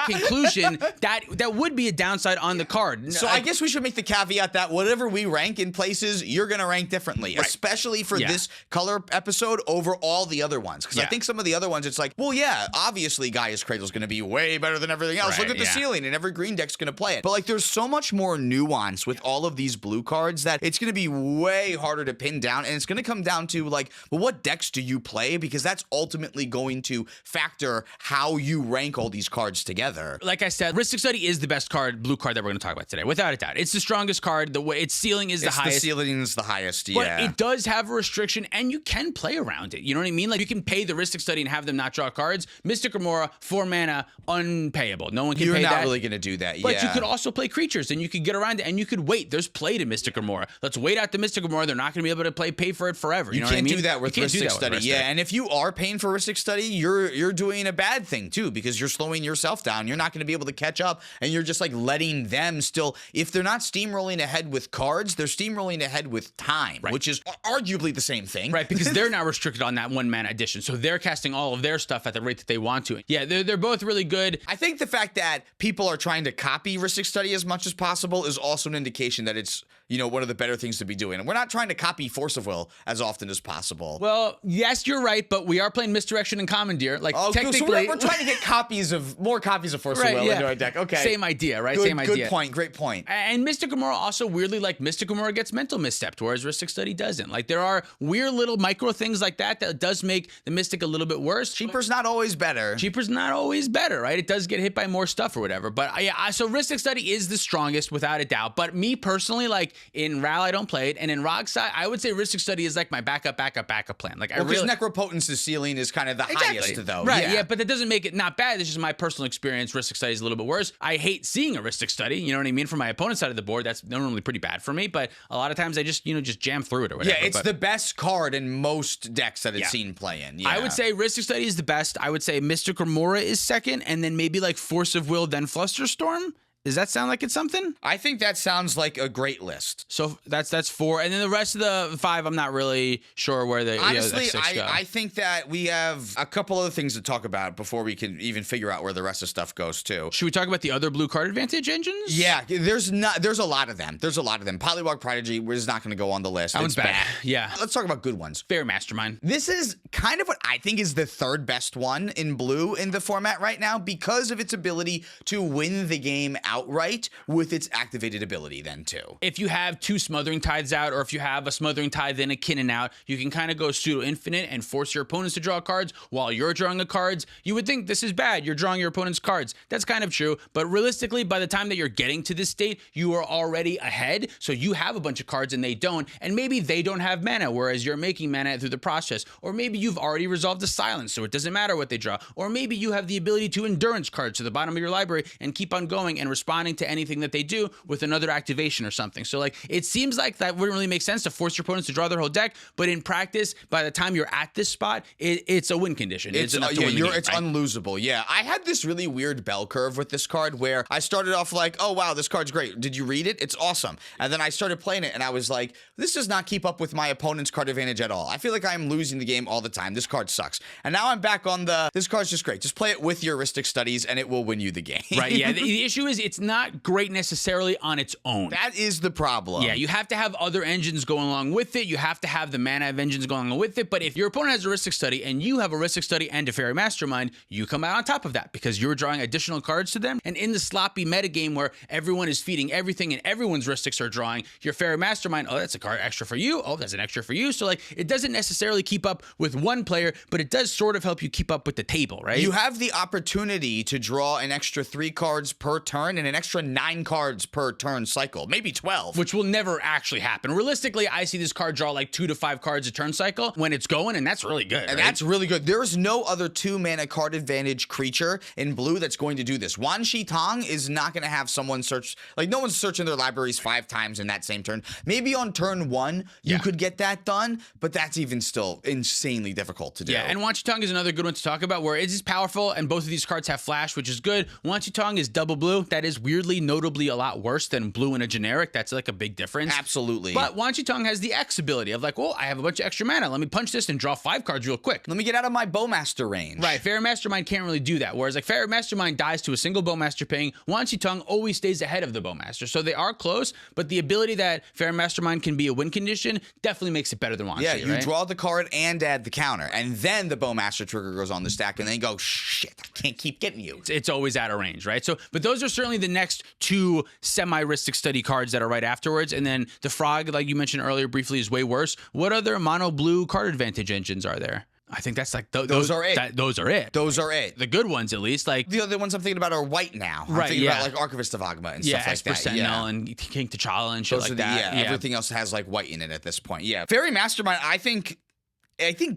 Speaker 2: conclusion, that would be a downside on the card.
Speaker 1: So I guess we should make the caveat that whatever we rank in places, you're going to rank differently, especially for this color episode over all the other ones. Because I think some of the other ones, it's like, well, yeah, obviously Gaia's Cradle is going to be way better than everything else. Look at the ceiling, and every green deck's going to play it. But like, there's so much more nuance with all of these blue cards that it's going to be way harder to pin down, and it's going to come down to like, well, what decks do you play? Because that's ultimately going to factor how you rank all these cards together.
Speaker 2: Like I said, Ristic Study is the best blue card that we're going to talk about today, without a doubt. It's the strongest card. The way its ceiling is the highest.
Speaker 1: The ceiling is the highest,
Speaker 2: But it does have a restriction, and you can play around it. You know what I mean? Like you can pay the Ristic Study and have them not draw cards. Mystic Remora, 4 mana, unpayable. No one can pay that.
Speaker 1: You're not really going to do that,
Speaker 2: But you could also play creatures, and you could get around it, and you could wait. There's play to Mystic Remora. Let's wait out the Mystic Remora. They're not going to be able to pay for it forever. You
Speaker 1: can't do that with Ristic Study. Yeah, and if you are paying for Ristic Study, you're doing a bad thing too, because because you're slowing yourself down. You're not going to be able to catch up, and you're just like letting them still. If they're not steamrolling ahead with cards, they're steamrolling ahead with time, which is arguably the same thing.
Speaker 2: Right, because they're not restricted on that 1 mana addition, so they're casting all of their stuff at the rate that they want to. Yeah, they're both really good.
Speaker 1: I think the fact that people are trying to copy Rhystic Study as much as possible is also an indication that it's, one of the better things to be doing. And we're not trying to copy Force of Will as often as possible.
Speaker 2: Well, yes, you're right, but we are playing Misdirection and Commandeer. Like, technically,
Speaker 1: so we're trying to get more copies of Force of Will into our deck. Okay.
Speaker 2: Same idea, right?
Speaker 1: Same idea. Good point. Great point.
Speaker 2: And Mystic Gamora also weirdly, like, Mystic Gamora gets mental misstepped, whereas Rhystic Study doesn't. Like, there are weird little micro things like that does make the Mystic a little bit worse.
Speaker 1: Cheaper's not always better.
Speaker 2: Cheaper's not always better, right? It does get hit by more stuff or whatever. But so Rhystic Study is the strongest without a doubt. But me personally, like, in Ral, I don't play it, and in Rogside, I would say Rhystic Study is like my backup plan. Like,
Speaker 1: because Necropotence's ceiling is kind of the highest, though.
Speaker 2: Right, yeah, but that doesn't make it not bad. It's just my personal experience. Rhystic Study is a little bit worse. I hate seeing a Rhystic Study, you know what I mean? From my opponent's side of the board, that's normally pretty bad for me, but a lot of times I just, just jam through it or whatever.
Speaker 1: Yeah, it's the best card in most decks that it's seen play in. Yeah.
Speaker 2: I would say Rhystic Study is the best. I would say Mystic Remora is second, and then maybe like Force of Will, then Flusterstorm. Does that sound like it's something?
Speaker 1: I think that sounds like a great list.
Speaker 2: So that's 4, and then the rest of the 5, I'm not really sure where they.
Speaker 1: Honestly, I think that we have a couple other things to talk about before we can even figure out where the rest of stuff goes to.
Speaker 2: Should we talk about the other blue card advantage engines?
Speaker 1: Yeah, there's a lot of them. Polywog Prodigy, we're just not going to go on the list.
Speaker 2: That one's bad. Yeah.
Speaker 1: Let's talk about good ones.
Speaker 2: Fair Mastermind.
Speaker 1: This is kind of what I think is the third best one in blue in the format right now because of its ability to win the game outright with its activated ability then too.
Speaker 2: If you have 2 Smothering Tithes out, or if you have a Smothering Tithe and a Kinnan out, you can kind of go pseudo infinite and force your opponents to draw cards while you're drawing the cards. You would think this is bad. You're drawing your opponent's cards. That's kind of true, but realistically, by the time that you're getting to this state, you are already ahead. So you have a bunch of cards and they don't, and maybe they don't have mana, whereas you're making mana through the process. Or maybe you've already resolved the silence, so it doesn't matter what they draw. Or maybe you have the ability to endurance cards to the bottom of your library and keep on going and responding to anything that they do with another activation or something. So like, it seems like that wouldn't really make sense to force your opponents to draw their whole deck, but in practice, by the time you're at this spot, it's a win condition. It's enough to win the game,
Speaker 1: it's unlosable. Yeah, I had this really weird bell curve with this card where I started off like, oh wow, this card's great. Did you read it? It's awesome. And then I started playing it and I was like, this does not keep up with my opponent's card advantage at all. I feel like I'm losing the game all the time. This card sucks. And now I'm back on this card's just great. Just play it with your heuristic studies and it will win you the game.
Speaker 2: Right, yeah. The issue is it's not great necessarily on its own.
Speaker 1: That is the problem.
Speaker 2: Yeah, you have to have other engines going along with it. You have to have the mana of engines going along with it. But if your opponent has a Rhystic Study and you have a Rhystic Study and a Fairy Mastermind, you come out on top of that because you're drawing additional cards to them. And in the sloppy metagame where everyone is feeding everything and everyone's Rhystics are drawing, your Fairy Mastermind, oh, that's a card extra for you. Oh, that's an extra for you. So like, it doesn't necessarily keep up with one player, but it does sort of help you keep up with the table, right?
Speaker 1: You have the opportunity to draw an extra 3 cards per turn and an extra 9 cards per turn cycle, maybe 12.
Speaker 2: Which will never actually happen. Realistically, I see this card draw like 2 to 5 cards a turn cycle when it's going, and that's really good.
Speaker 1: And that's really good. There's no other 2-mana card advantage creature in blue that's going to do this. Wan Shi Tong is not going to have someone search, like no one's searching their libraries 5 times in that same turn. Maybe on turn 1, you could get that done, but that's even still insanely difficult to do.
Speaker 2: Yeah, and Wan Shi Tong is another good one to talk about where it is powerful, and both of these cards have flash, which is good. Wan Shi Tong is double blue. That is weirdly, notably a lot worse than blue in a generic. That's like a big difference.
Speaker 1: Absolutely.
Speaker 2: But Wan Shi Tong has the X ability of like, well, I have a bunch of extra mana. Let me punch this and draw 5 cards real quick.
Speaker 1: Let me get out of my Bowmaster range.
Speaker 2: Right. Fairy Mastermind can't really do that. Whereas like Fairy Mastermind dies to a single Bowmaster ping. Wan Shi Tong always stays ahead of the Bowmaster. So they are close, but the ability that Fairy Mastermind can be a win condition definitely makes it better than Wan Shi.
Speaker 1: Yeah, you draw the card and add the counter. And then the Bowmaster trigger goes on the stack and then you go, shit, I can't keep getting you.
Speaker 2: It's always out of range, right? So, but those are certainly the next 2 semi-Rhystic Study cards that are right afterwards. And then the Frog, like you mentioned earlier briefly, is way worse. What other mono blue card advantage engines are there? I think that's like
Speaker 1: those are it.
Speaker 2: Those are it.
Speaker 1: Those are it.
Speaker 2: The good ones, at least. Like
Speaker 1: the other ones I'm thinking about are white now. I'm thinking about like Archivist of Agma and stuff like
Speaker 2: Esper
Speaker 1: that.
Speaker 2: Sentinel and King T'Challa and shit
Speaker 1: those
Speaker 2: like that.
Speaker 1: Yeah, everything else has like white in it at this point. Yeah, Fairy Mastermind, I think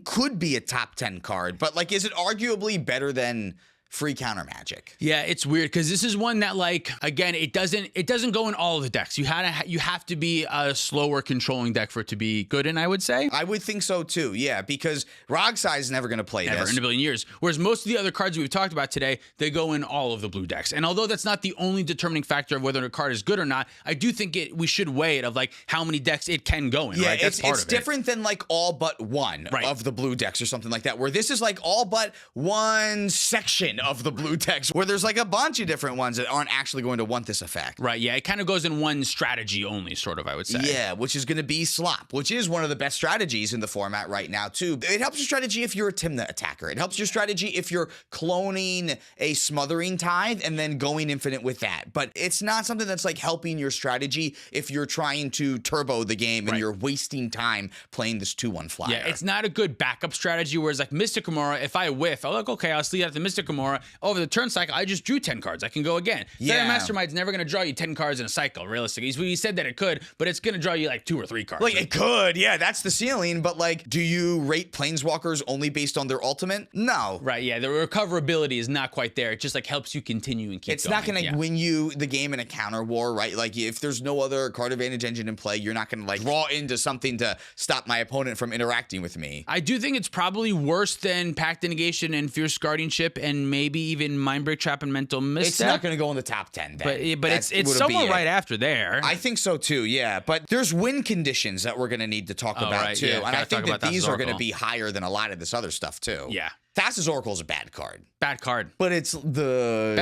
Speaker 1: could be a top 10 card, but like, is it arguably better than free counter magic.
Speaker 2: Yeah, it's weird because this is one that, like, again, it doesn't go in all of the decks. You have to be a slower controlling deck for it to be good in, I would say.
Speaker 1: I would think so too, yeah, because Rogsai is never going to play
Speaker 2: Never
Speaker 1: this.
Speaker 2: in a billion years. Whereas most of the other cards we've talked about today, they go in all of the blue decks. And although that's not the only determining factor of whether a card is good or not, I do think we should weigh it of like how many decks it can go in.
Speaker 1: Yeah,
Speaker 2: right? That's part of it.
Speaker 1: It's different than like all but one of the blue decks or something like that, where this is like all but one section of the blue decks, where there's like a bunch of different ones that aren't actually going to want this effect.
Speaker 2: Right, yeah, it kind of goes in one strategy only, sort of, I would say.
Speaker 1: Yeah, which is going to be Slop, which is one of the best strategies in the format right now, too. It helps your strategy if you're a Tymna attacker. It helps your strategy if you're cloning a Smothering Tithe and then going infinite with that. But it's not something that's like helping your strategy if you're trying to turbo the game and you're wasting time playing this 2/1 flyer.
Speaker 2: Yeah, it's not a good backup strategy, whereas like Mystic Gamora, if I whiff, I'm like, okay, I'll sleep out the Mystic Gamora. Over the turn cycle, I just drew 10 cards. I can go again.
Speaker 1: Yeah.
Speaker 2: Mastermind's never going to draw you 10 cards in a cycle, realistically. He said that it could, but it's going to draw you like 2 or 3 cards.
Speaker 1: Like, it could, yeah, that's the ceiling, but like, do you rate Planeswalkers only based on their ultimate? No.
Speaker 2: Right, yeah, the recoverability is not quite there. It just like helps you continue and keep
Speaker 1: It's
Speaker 2: going.
Speaker 1: not going to win you the game in a counter war, right? Like, if there's no other card advantage engine in play, you're not going to like draw into something to stop my opponent from interacting with me.
Speaker 2: I do think it's probably worse than Pact of Negation and Fierce Guardianship and maybe even Mindbreak Trap and Mental Misstep.
Speaker 1: It's not going to go in the top 10 then.
Speaker 2: But it's somewhere right after there.
Speaker 1: I think so too, yeah. But there's win conditions that we're going to need to talk about too.
Speaker 2: Yeah,
Speaker 1: and I think that these are going to
Speaker 2: be
Speaker 1: be higher than a lot of this other stuff too.
Speaker 2: Yeah.
Speaker 1: Thassa's Oracle is a bad card.
Speaker 2: Bad card.
Speaker 1: But it's the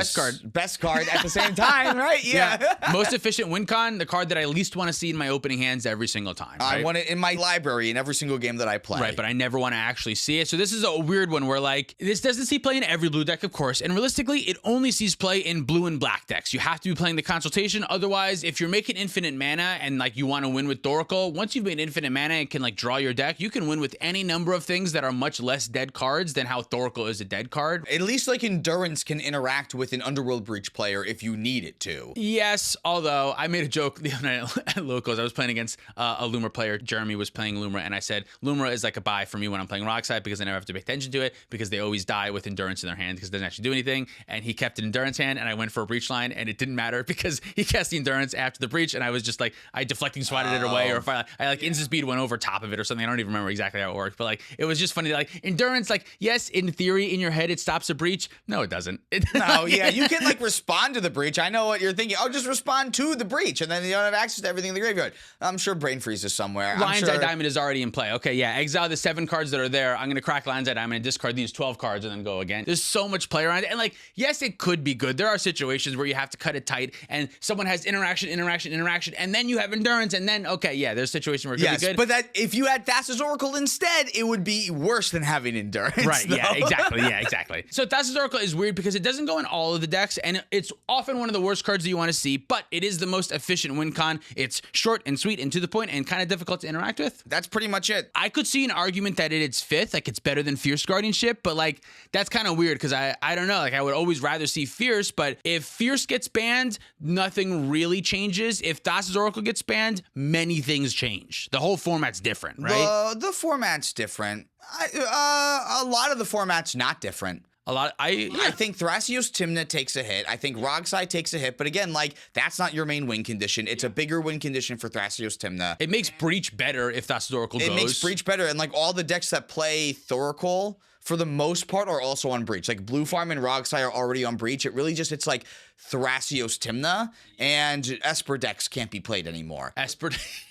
Speaker 2: best
Speaker 1: card at the same time, right? Yeah.
Speaker 2: Most efficient win con, the card that I least want to see in my opening hands every single time. Right?
Speaker 1: I want it in my library in every single game that I play.
Speaker 2: Right, but I never want to actually see it. So this is a weird one where like this doesn't see play in every blue deck, of course, and realistically, it only sees play in blue and black decks. You have to be playing the Consultation. Otherwise, if you're making infinite mana and like you want to win with Thoracle, once you've made infinite mana and can like draw your deck, you can win with any number of things that are much less dead cards than how Thoracle is a dead card.
Speaker 1: At least like Endurance can interact with an Underworld Breach player if you need it to.
Speaker 2: Yes, although I made a joke the other night at Locals. I was playing against a Lumra player. Jeremy was playing Lumra, and I said, Lumra is like a buy for me when I'm playing Rockside because I never have to pay attention to it because they always die with Endurance in their hand because it doesn't actually do anything. And he kept an Endurance hand, and I went for a Breach line, and it didn't matter because he cast the Endurance after the Breach, and I was just like, I deflecting swatted it away, or if I like instant speed went over top of it or something. I don't even remember exactly how it worked, but like it was just funny. Like Endurance, like yes, in theory, in your head, it stops a Breach. No, it doesn't.
Speaker 1: No, yeah, you can like respond to the Breach. I know what you're thinking. Oh, just respond to the Breach, and then you don't have access to everything in the graveyard. I'm sure Brain Freeze is somewhere.
Speaker 2: Lion's Eye Diamond is already in play. Okay, yeah, exile the 7 cards that are there. I'm gonna crack Lion's Eye Diamond and discard these 12 cards and then go again. There's so much play around it, and like, yes, it could be good. There are situations where you have to cut it tight, and someone has interaction, and then you have Endurance, and then okay, yeah, there's situations where it could be good.
Speaker 1: But that if you had Thassa's Oracle instead, it would be worse than having Endurance.
Speaker 2: Right?
Speaker 1: Though.
Speaker 2: Yeah, exactly. Yeah, exactly. So Thassa's Oracle is weird because it doesn't go in all of the decks, and it's often one of the worst cards that you want to see, but it is the most efficient win con. It's short and sweet and to the point and kind of difficult to interact with.
Speaker 1: That's pretty much it.
Speaker 2: I could see an argument that it's 5th, like it's better than Fierce Guardianship, but like that's kind of weird because I don't know, like I would always rather see Fierce, but if Fierce gets banned, nothing really changes. If Thassa's Oracle gets banned, many things change. The whole format's different, right?
Speaker 1: The format's different. A lot of the format's not different. I think Thrasios Tymna takes a hit. I think Rogsai takes a hit. But again, like, that's not your main win condition. It's a bigger win condition for Thrasios Tymna.
Speaker 2: It makes Breach better if Thassa's Oracle goes.
Speaker 1: It makes Breach better. And, like, all the decks that play Thoracle, for the most part, are also on Breach. Like, Blue Farm and Rogsai are already on Breach. It really just, it's like Thrasios Tymna, and Esper decks can't be played anymore.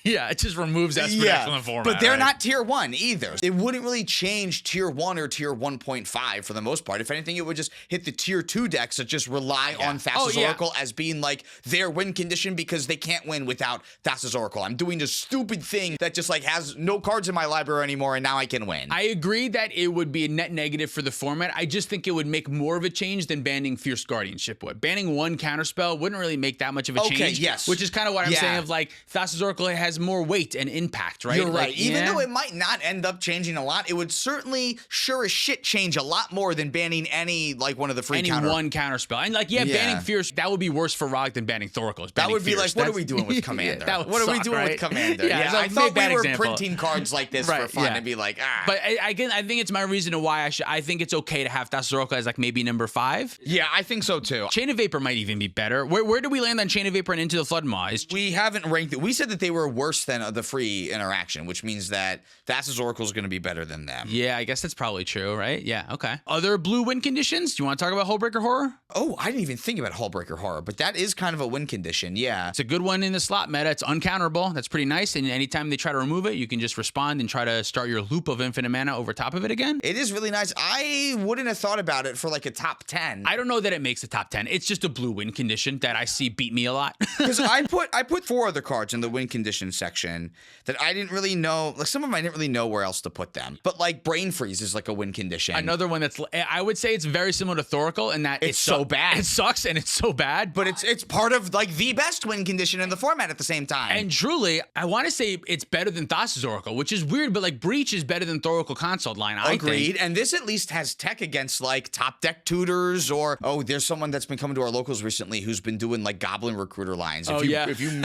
Speaker 2: Yeah, it just removes Esper decks from the format.
Speaker 1: But they're not tier 1 either. It wouldn't really change tier 1 or tier 1.5 for the most part. If anything, it would just hit the tier 2 decks that just rely on Thassa's Oracle as being like their win condition because they can't win without Thassa's Oracle. I'm doing this stupid thing that just like has no cards in my library anymore, and now I can win.
Speaker 2: I agree that it would be a net negative for the format. I just think it would make more of a change than banning Fierce Guardianship would. Banning one counterspell wouldn't really make that much of a change.
Speaker 1: Yes.
Speaker 2: Which is kind of what I'm saying of like Thassa's Oracle has more weight and impact, right?
Speaker 1: You're right.
Speaker 2: Like,
Speaker 1: Even though it might not end up changing a lot, it would certainly sure as shit change a lot more than banning any like one of the free
Speaker 2: one counterspell. And like banning Fierce, that would be worse for Rog than banning Thoracle.
Speaker 1: That would be like, what are we doing with Commander? What are we doing with Commander?
Speaker 2: Yeah,
Speaker 1: I thought we were printing cards like this for fun and be like,
Speaker 2: But again, I think it's my reason to why I think it's okay to have Thassa's Oracle as like maybe number 5.
Speaker 1: Yeah, I think so too.
Speaker 2: Chain of Vapor might even be better. Where do we land on Chain of Vapor and Into the Flood Maw?
Speaker 1: We haven't ranked it. We said that they were worse than the free interaction, which means that Thassa's Oracle is going to be better than them.
Speaker 2: Yeah, I guess that's probably true, right? Yeah, okay. Other blue win conditions? Do you want to talk about Hullbreaker Horror?
Speaker 1: Oh, I didn't even think about Hullbreaker Horror, but that is kind of a win condition, yeah.
Speaker 2: It's a good one in the slot meta. It's uncounterable. That's pretty nice. And anytime they try to remove it, you can just respond and try to start your loop of infinite mana over top of it again.
Speaker 1: It is really nice. I wouldn't have thought about it for like a top 10.
Speaker 2: I don't know that it makes a top 10. It's just a blue win condition that I see beat me a lot.
Speaker 1: Because I put 4 other cards in the win condition section that I didn't really know. Like some of them I didn't really know where else to put them. But like Brain Freeze is like a win condition.
Speaker 2: Another one that's I would say it's very similar to Thoracle in that
Speaker 1: it's so bad.
Speaker 2: It sucks and it's so bad.
Speaker 1: But it's part of like the best win condition in the format at the same time.
Speaker 2: And truly, I want to say it's better than Thassa's Oracle, which is weird, but like Breach is better than Thoracle Consult line.
Speaker 1: Agreed. And this at least has tech against like top deck tutors or there's someone that's been coming to our locals recently who's been doing like Goblin Recruiter lines. If you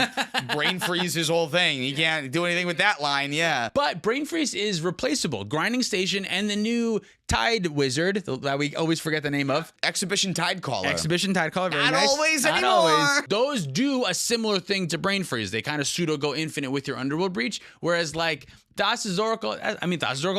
Speaker 1: Brain Freeze his whole thing, you can't do anything with that line. Yeah.
Speaker 2: But Brain Freeze is replaceable. Grinding Station and the new Tide Wizard that we always forget the name of.
Speaker 1: Exhibition Tidecaller.
Speaker 2: Very
Speaker 1: Not
Speaker 2: nice.
Speaker 1: always
Speaker 2: Not
Speaker 1: anymore.
Speaker 2: Always. Those do a similar thing to Brain Freeze. They kind of pseudo go infinite with your Underworld Breach, whereas like Thassa's Oracle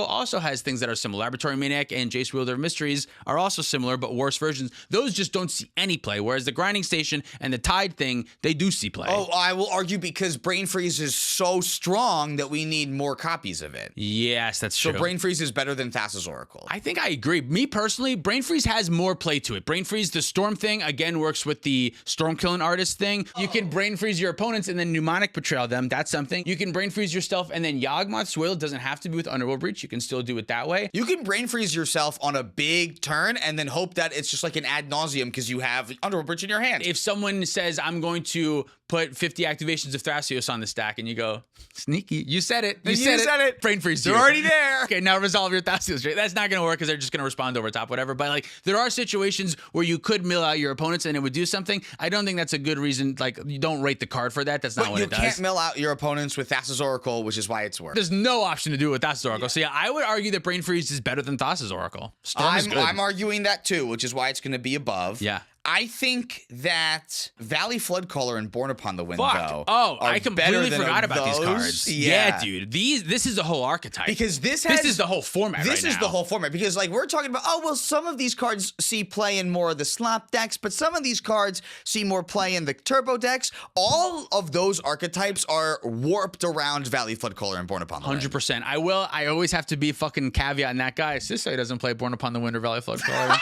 Speaker 2: also has things that are similar. Laboratory Maniac and Jace Wielder of Mysteries are also similar, but worse versions. Those just don't see any play, whereas the Grinding Station and the Tide thing, they do see play.
Speaker 1: Oh, I will argue because Brain Freeze is so strong that we need more copies of it.
Speaker 2: Yes, that's true.
Speaker 1: So Brain Freeze is better than Thassa's Oracle.
Speaker 2: I think I agree. Me personally, Brain Freeze has more play to it. Brain Freeze, the Storm thing, again, works with the Storm Killing Artist thing. You can Brain Freeze your opponents and then Mnemonic Betrayal them. That's something. You can Brain Freeze yourself and then Yawgmoth Swale. It doesn't have to be with Underworld Breach. You can still do it that way.
Speaker 1: You can Brain Freeze yourself on a big turn and then hope that it's just like an ad nauseum because you have Underworld Breach in your hand.
Speaker 2: If someone says, I'm going to put 50 activations of Thrasios on the stack, and you go, sneaky. You said it. You said it. Brain Freeze.
Speaker 1: They're already there.
Speaker 2: Okay, now resolve your Thrasios. That's not going to work because they're just going to respond over top, whatever. But like, there are situations where you could mill out your opponents and it would do something. I don't think that's a good reason. Like, you don't rate the card for that. That's not what it does.
Speaker 1: You can't mill out your opponents with Thassa's Oracle, which is why it's worse.
Speaker 2: There's no option to do it with Thassa's Oracle. Yeah. So yeah, I would argue that Brain Freeze is better than Thassa's Oracle. Storm is good.
Speaker 1: I'm arguing that too, which is why it's going to be above.
Speaker 2: Yeah.
Speaker 1: I think that Valley Floodcaller and Born Upon the Wind, though.
Speaker 2: Oh, I completely forgot about these cards.
Speaker 1: Yeah,
Speaker 2: dude. This is the whole archetype.
Speaker 1: Because this
Speaker 2: is the whole format.
Speaker 1: This is the whole format. Because like we're talking about, some of these cards see play in more of the slop decks, but some of these cards see more play in the turbo decks. All of those archetypes are warped around Valley Floodcaller and Born Upon the Wind.
Speaker 2: 100%. I always have to be fucking caveat in that guy. Sisei doesn't play Born Upon the Wind or Valley Floodcaller.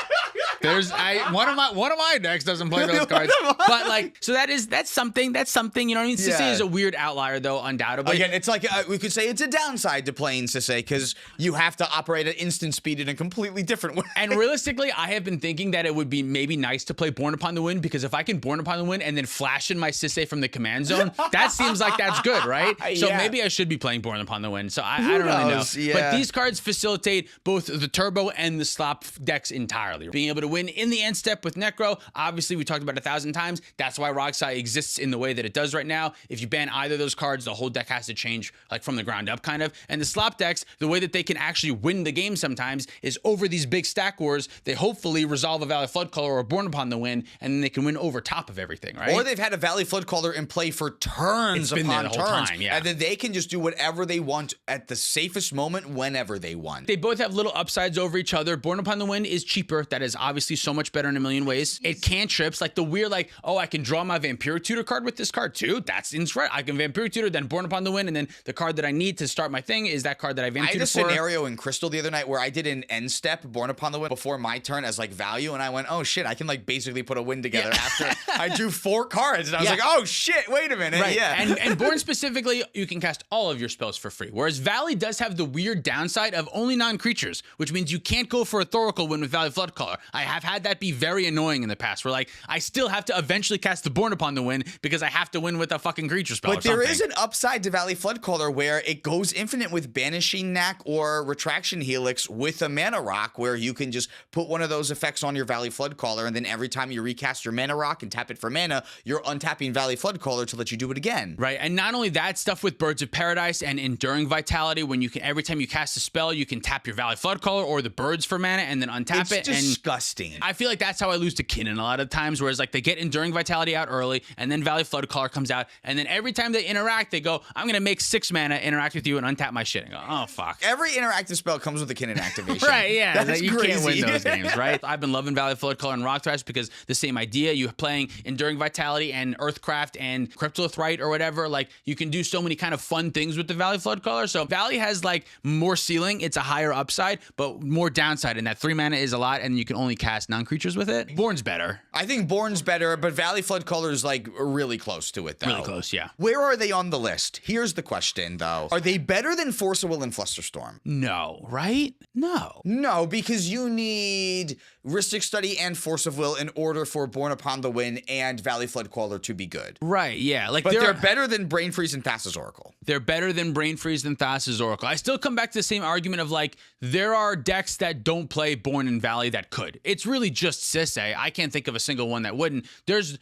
Speaker 2: One of my decks doesn't play those cards, but like, so that's something. You know what I mean? Sisei is a weird outlier, though, undoubtedly.
Speaker 1: Again, it's like we could say it's a downside to playing Sisei because you have to operate at instant speed in a completely different way.
Speaker 2: And realistically, I have been thinking that it would be maybe nice to play Born Upon the Wind because if I can Born Upon the Wind and then flash in my Sisei from the command zone, that seems like that's good, right? So maybe I should be playing Born Upon the Wind. So I don't really know.
Speaker 1: Yeah.
Speaker 2: But these cards facilitate both the turbo and the slop decks entirely. Being able to win in the end step with Necro, obviously we talked about 1,000 times. That's why Rogsai exists in the way that it does right now. If you ban either of those cards, the whole deck has to change like from the ground up kind of. And the slop decks, the way that they can actually win the game sometimes is over these big stack wars. They hopefully resolve a Valley Floodcaller or Born Upon the Wind, and then they can win over top of everything, right?
Speaker 1: Or they've had a Valley Floodcaller in play for turns upon turns, and then they can just do whatever they want at the safest moment whenever they want.
Speaker 2: They both have little upsides over each other. Born Upon the Wind is cheaper. That is obviously so much better in a million ways. It cantrips, like the weird, like, I can draw my Vampiric Tutor card with this card too. That's insane. I can Vampiric Tutor, then Born Upon the Wind, and then the card that I need to start my thing is that card that I Vampiric Tutor for.
Speaker 1: I had a scenario in Crystal the other night where I did an end step Born Upon the Wind before my turn as like value, and I went, oh shit, I can like basically put a win together after I drew 4 cards, and I was like, oh shit, wait a minute.
Speaker 2: Right.
Speaker 1: Yeah.
Speaker 2: And Born specifically, you can cast all of your spells for free. Whereas Valley does have the weird downside of only non-creatures, which means you can't go for a Thoracle win with Valley Floodcaller. I have had that be very annoying in the past, where like I still have to eventually cast the Born Upon the Wind because I have to win with a fucking creature spell.
Speaker 1: But there is an upside to Valley Floodcaller where it goes infinite with Banishing Knack or Retraction Helix with a Mana Rock, where you can just put one of those effects on your Valley Floodcaller, and then every time you recast your Mana Rock and tap it for mana, you're untapping Valley Floodcaller to let you do it again.
Speaker 2: Right, and not only that, stuff with Birds of Paradise and Enduring Vitality, when you can every time you cast a spell, you can tap your Valley Floodcaller or the birds for mana and then untap it.
Speaker 1: It's disgusting.
Speaker 2: And I feel like that's how I lose to Kinnan a lot of times, whereas like they get Enduring Vitality out early, and then Valley Floodcaller comes out, and then every time they interact, they go, I'm gonna make 6 mana, interact with you, and untap my shit. And go, oh fuck.
Speaker 1: Every interactive spell comes with a Kinnan activation.
Speaker 2: Right, yeah.
Speaker 1: That's
Speaker 2: you
Speaker 1: crazy.
Speaker 2: Can't win those games, right? I've been loving Valley Floodcaller and Rock Thrash because the same idea. You're playing Enduring Vitality and Earthcraft and Cryptolith or whatever. Like, you can do so many kind of fun things with the Valley Floodcaller. So Valley has like more ceiling. It's a higher upside, but more downside. And that 3 mana is a lot, and you can only cast non-creatures with it. Born's better.
Speaker 1: I think Born's better, but Valley Floodcaller is like really close to it, though.
Speaker 2: Really close, yeah.
Speaker 1: Where are they on the list? Here's the question, though. Are they better than Force of Will and Flusterstorm?
Speaker 2: No, right? No.
Speaker 1: No, because you need Rhystic Study and Force of Will in order for Born Upon the Wind and Valley Floodcaller to be good.
Speaker 2: Right, yeah. Like,
Speaker 1: but they're better than Brain Freeze and Thassa's Oracle.
Speaker 2: They're better than Brain Freeze than Thassa's Oracle. I still come back to the same argument of like, there are decks that don't play Born and Valley that could. It's really just Sisay. I can't think of a single one that wouldn't. There's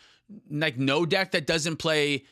Speaker 2: like no deck that doesn't play.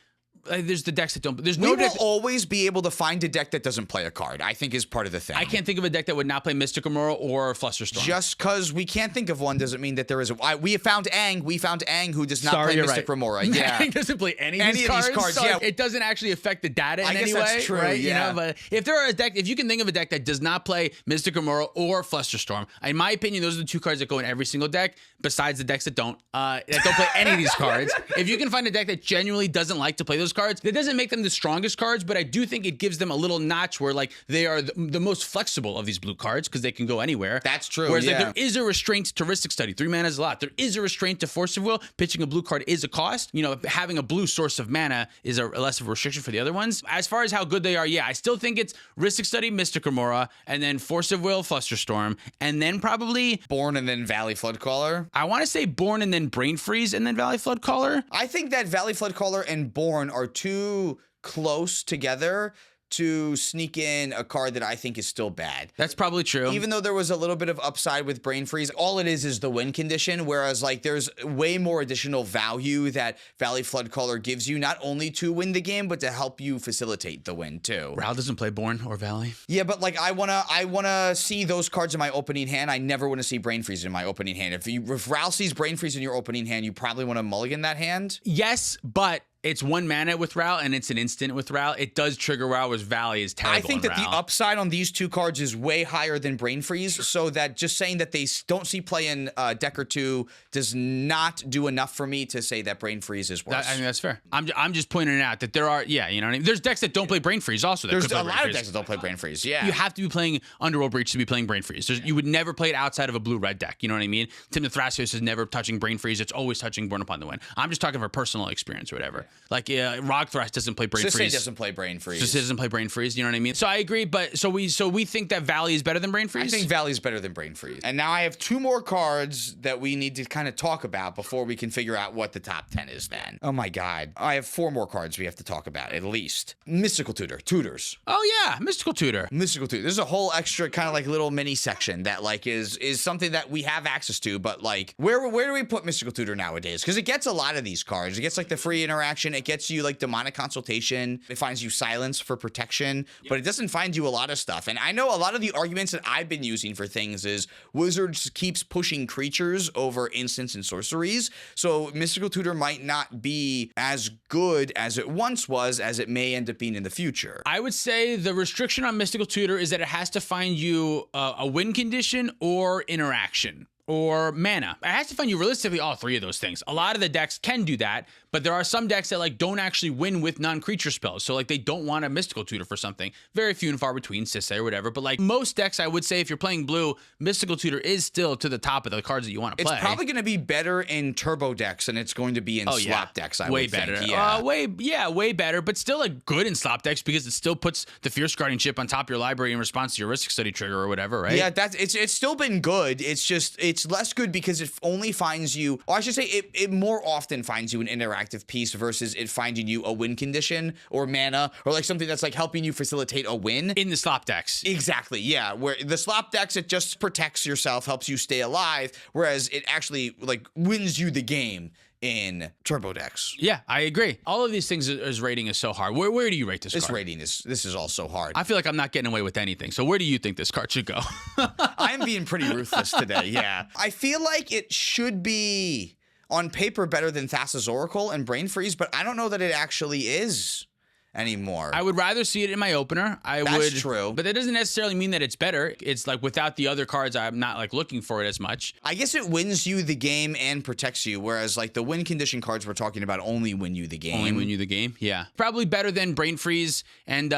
Speaker 2: There's the decks that don't. There's no deck.
Speaker 1: We will always be able to find a deck that doesn't play a card, I think, is part of the thing.
Speaker 2: I can't think of a deck that would not play Mystic Aurora or Flusterstorm.
Speaker 1: Just because we can't think of one doesn't mean that there isn't. We found Aang. We found Aang, who does not play Mystic Remora. Yeah,
Speaker 2: Aang doesn't play any of these cards. So
Speaker 1: yeah,
Speaker 2: it doesn't actually affect the data in any way.
Speaker 1: That's true,
Speaker 2: right?
Speaker 1: Yeah.
Speaker 2: You know, but if there are a deck, if you can think of a deck that does not play Mystic Remora or Flusterstorm, in my opinion, those are the 2 cards that go in every single deck. Besides the decks that don't play any of these cards. If you can find a deck that genuinely doesn't like to play those cards, that doesn't make them the strongest cards, but I do think it gives them a little notch where like they are the most flexible of these blue cards because they can go anywhere.
Speaker 1: That's true.
Speaker 2: Whereas
Speaker 1: like
Speaker 2: there is a restraint to Rhystic Study. 3 mana is a lot. There is a restraint to Force of Will. Pitching a blue card is a cost. You know, having a blue source of mana is a less of a restriction for the other ones. As far as how good they are, yeah, I still think it's Rhystic Study, Mystic Remora, and then Force of Will, Flusterstorm, and then probably
Speaker 1: Born and then Valley Floodcaller.
Speaker 2: I want to say Born and then Brain Freeze and then Valley Floodcaller.
Speaker 1: I think that Valley Floodcaller and Born are too close together to sneak in a card that I think is still bad.
Speaker 2: That's probably true.
Speaker 1: Even though there was a little bit of upside with Brain Freeze, all it is the win condition, whereas like there's way more additional value that Valley Floodcaller gives you, not only to win the game, but to help you facilitate the win too.
Speaker 2: Ral doesn't play Born or Valley.
Speaker 1: Yeah, but like I wanna see those cards in my opening hand. I never want to see Brain Freeze in my opening hand. If Ral sees Brain Freeze in your opening hand, you probably want to mulligan that hand.
Speaker 2: Yes, but it's 1 mana with Ral, and it's an instant with Ral. It does trigger Ral, whereas Valley is terrible.
Speaker 1: I think that the upside on these 2 cards is way higher than Brain Freeze, so that just saying that they don't see play in a deck or 2 does not do enough for me to say that Brain Freeze is worse.
Speaker 2: I mean, that's fair. I'm just pointing out that there are, yeah, you know what I mean? There's decks that don't play Brain Freeze also.
Speaker 1: There's a lot of decks that don't play Brain Freeze, yeah.
Speaker 2: You have to be playing Underworld Breach to be playing Brain Freeze. You would never play it outside of a blue-red deck, you know what I mean? Tim the Thrasios is never touching Brain Freeze. It's always touching Born Upon the Wind. I'm just talking for personal experience or whatever. Like, Rock Thrash doesn't play Brain Freeze.
Speaker 1: Sisay doesn't play Brain Freeze.
Speaker 2: Sisay doesn't play Brain Freeze. You know what I mean? So I agree, but so we think that Valley is better than Brain Freeze.
Speaker 1: I think Valley's better than Brain Freeze. And now I have 2 more cards that we need to kind of talk about before we can figure out what the top 10 is. Then, oh my God, I have 4 more cards we have to talk about at least. Mystical Tutors.
Speaker 2: Oh yeah, Mystical Tutor.
Speaker 1: There's a whole extra kind of like little mini section that like is something that we have access to, but like where do we put Mystical Tutor nowadays? Because it gets a lot of these cards. It gets like the free interaction. It gets you like Demonic Consultation. It finds you Silence for protection, but it doesn't find you a lot of stuff. And I know a lot of the arguments that I've been using for things is Wizards keeps pushing creatures over instants and sorceries. So Mystical Tutor might not be as good as it once was, as it may end up being in the future.
Speaker 2: I would say the restriction on Mystical Tutor is that it has to find you a win condition or interaction. Or mana. It has to find you realistically all 3 of those things. A lot of the decks can do that, but there are some decks that like don't actually win with non-creature spells. So like they don't want a Mystical Tutor for something. Very few and far between, Sisay or whatever. But like most decks, I would say if you're playing blue, Mystical Tutor is still to the top of the cards that you want to play.
Speaker 1: It's probably going to be better in turbo decks than it's going to be in slop decks, I
Speaker 2: way
Speaker 1: would
Speaker 2: better.
Speaker 1: think.
Speaker 2: Way better, but still like good in slop decks because it still puts the Fierce Guardianship on top of your library in response to your Rhystic Study trigger or whatever, right?
Speaker 1: Yeah, it's still been good. It's it's less good because it only finds you, or I should say it more often finds you an interactive piece versus it finding you a win condition or mana or like something that's like helping you facilitate a win.
Speaker 2: In the slop decks.
Speaker 1: Exactly, yeah. Where the slop decks, it just protects yourself, helps you stay alive, whereas it actually like wins you the game in turbo decks.
Speaker 2: Yeah, I agree. All of these things is rating is so hard. Where do you rate this card?
Speaker 1: This is all so hard.
Speaker 2: I feel like I'm not getting away with anything. So where do you think this card should go?
Speaker 1: I'm being pretty ruthless today, yeah. I feel like it should be on paper better than Thassa's Oracle and Brain Freeze, but I don't know that it actually is anymore.
Speaker 2: I would rather see it in my opener.
Speaker 1: That's true.
Speaker 2: But that doesn't necessarily mean that it's better. It's like without the other cards, I'm not like looking for it as much.
Speaker 1: I guess it wins you the game and protects you, whereas like the win condition cards we're talking about only win you the game.
Speaker 2: Only win you the game, yeah. Probably better than Brain Freeze and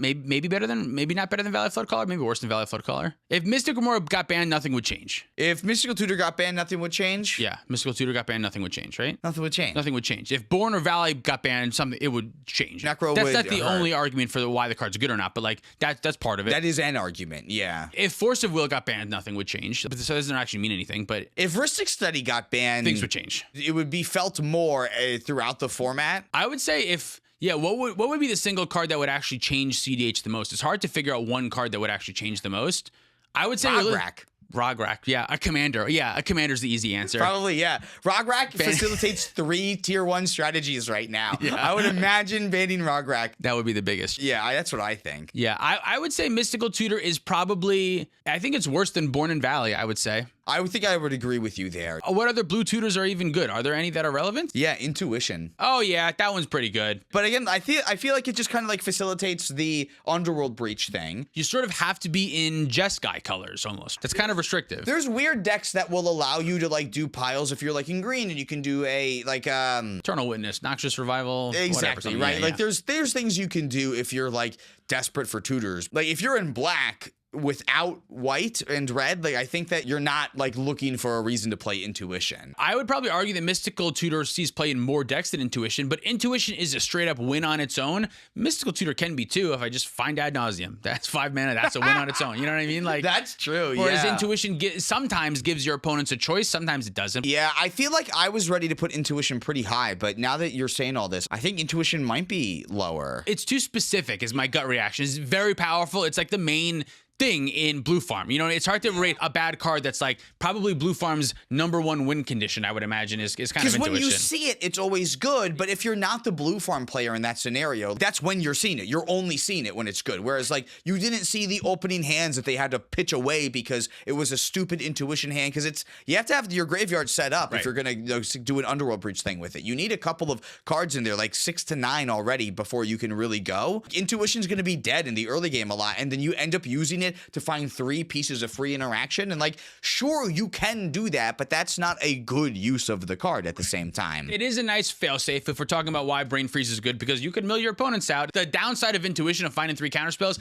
Speaker 2: maybe not better than Valley Flood Caller, maybe worse than Valley Flood Caller. If Mystical Gamora got banned, nothing would change.
Speaker 1: If Mystical Tutor got banned, nothing would change?
Speaker 2: Yeah, Mystical Tutor got banned, nothing would change, right?
Speaker 1: Nothing would change.
Speaker 2: Nothing would change. If Born or Valley got banned, it would change. That's the only argument for why the card's good or not, but like that's part of it.
Speaker 1: That is an argument, yeah.
Speaker 2: If Force of Will got banned, nothing would change. So it doesn't actually mean anything, but
Speaker 1: if Ristic Study got banned,
Speaker 2: things would change.
Speaker 1: It would be felt more throughout the format.
Speaker 2: I would say what would be the single card that would actually change cEDH the most? It's hard to figure out one card that would actually change the most. I would say Rograk, yeah, a commander. Yeah, a commander's the easy answer.
Speaker 1: Probably, yeah. Rograk facilitates 3 tier 1 strategies right now. Yeah. I would imagine banning Rograk.
Speaker 2: That would be the biggest.
Speaker 1: Yeah, that's what I think.
Speaker 2: Yeah, I would say Mystical Tutor is probably, I think it's worse than Born in Valley, I would say.
Speaker 1: I would think I would agree with you there.
Speaker 2: What other blue tutors are even good? Are there any that are relevant?
Speaker 1: Yeah, Intuition.
Speaker 2: Oh yeah, that one's pretty good.
Speaker 1: But again, I feel like it just kind of like facilitates the Underworld Breach thing.
Speaker 2: You sort of have to be in Jeskai colors almost. That's kind of restrictive.
Speaker 1: There's weird decks that will allow you to like do piles if you're like in green, and you can do a like
Speaker 2: Eternal Witness, Noxious Revival.
Speaker 1: Exactly,
Speaker 2: whatever,
Speaker 1: right?
Speaker 2: Yeah,
Speaker 1: like there's things you can do if you're like desperate for tutors. Like if you're in black without white and red, like I think that you're not like looking for a reason to play Intuition.
Speaker 2: I would probably argue that Mystical Tutor sees play in more decks than Intuition, but Intuition is a straight up win on its own. Mystical Tutor can be too if I just find Ad Nauseam. That's 5 mana. That's a win on its own. You know what I mean? Like
Speaker 1: that's true.
Speaker 2: Whereas
Speaker 1: yeah.
Speaker 2: Intuition sometimes gives your opponents a choice, sometimes it doesn't.
Speaker 1: Yeah, I feel like I was ready to put Intuition pretty high, but now that you're saying all this, I think Intuition might be lower.
Speaker 2: It's too specific is my gut reaction. It's very powerful. It's like the main thing in Blue Farm. You know, it's hard to rate a bad card that's like probably Blue Farm's #1 win condition, I would imagine, is kind of Intuition.
Speaker 1: Because when you see it, it's always good, but if you're not the Blue Farm player in that scenario, that's when you're seeing it. You're only seeing it when it's good. Whereas, like, you didn't see the opening hands that they had to pitch away because it was a stupid Intuition hand, because you have to have your graveyard set up if you're going to do an Underworld Breach thing with it. You need a couple of cards in there, like 6 to 9 already, before you can really go. Intuition's going to be dead in the early game a lot, and then you end up using it to find 3 pieces of free interaction. And like, sure, you can do that, but that's not a good use of the card at the same time.
Speaker 2: It is a nice failsafe if we're talking about why Brain Freeze is good, because you can mill your opponents out. The downside of Intuition of finding 3 counterspells,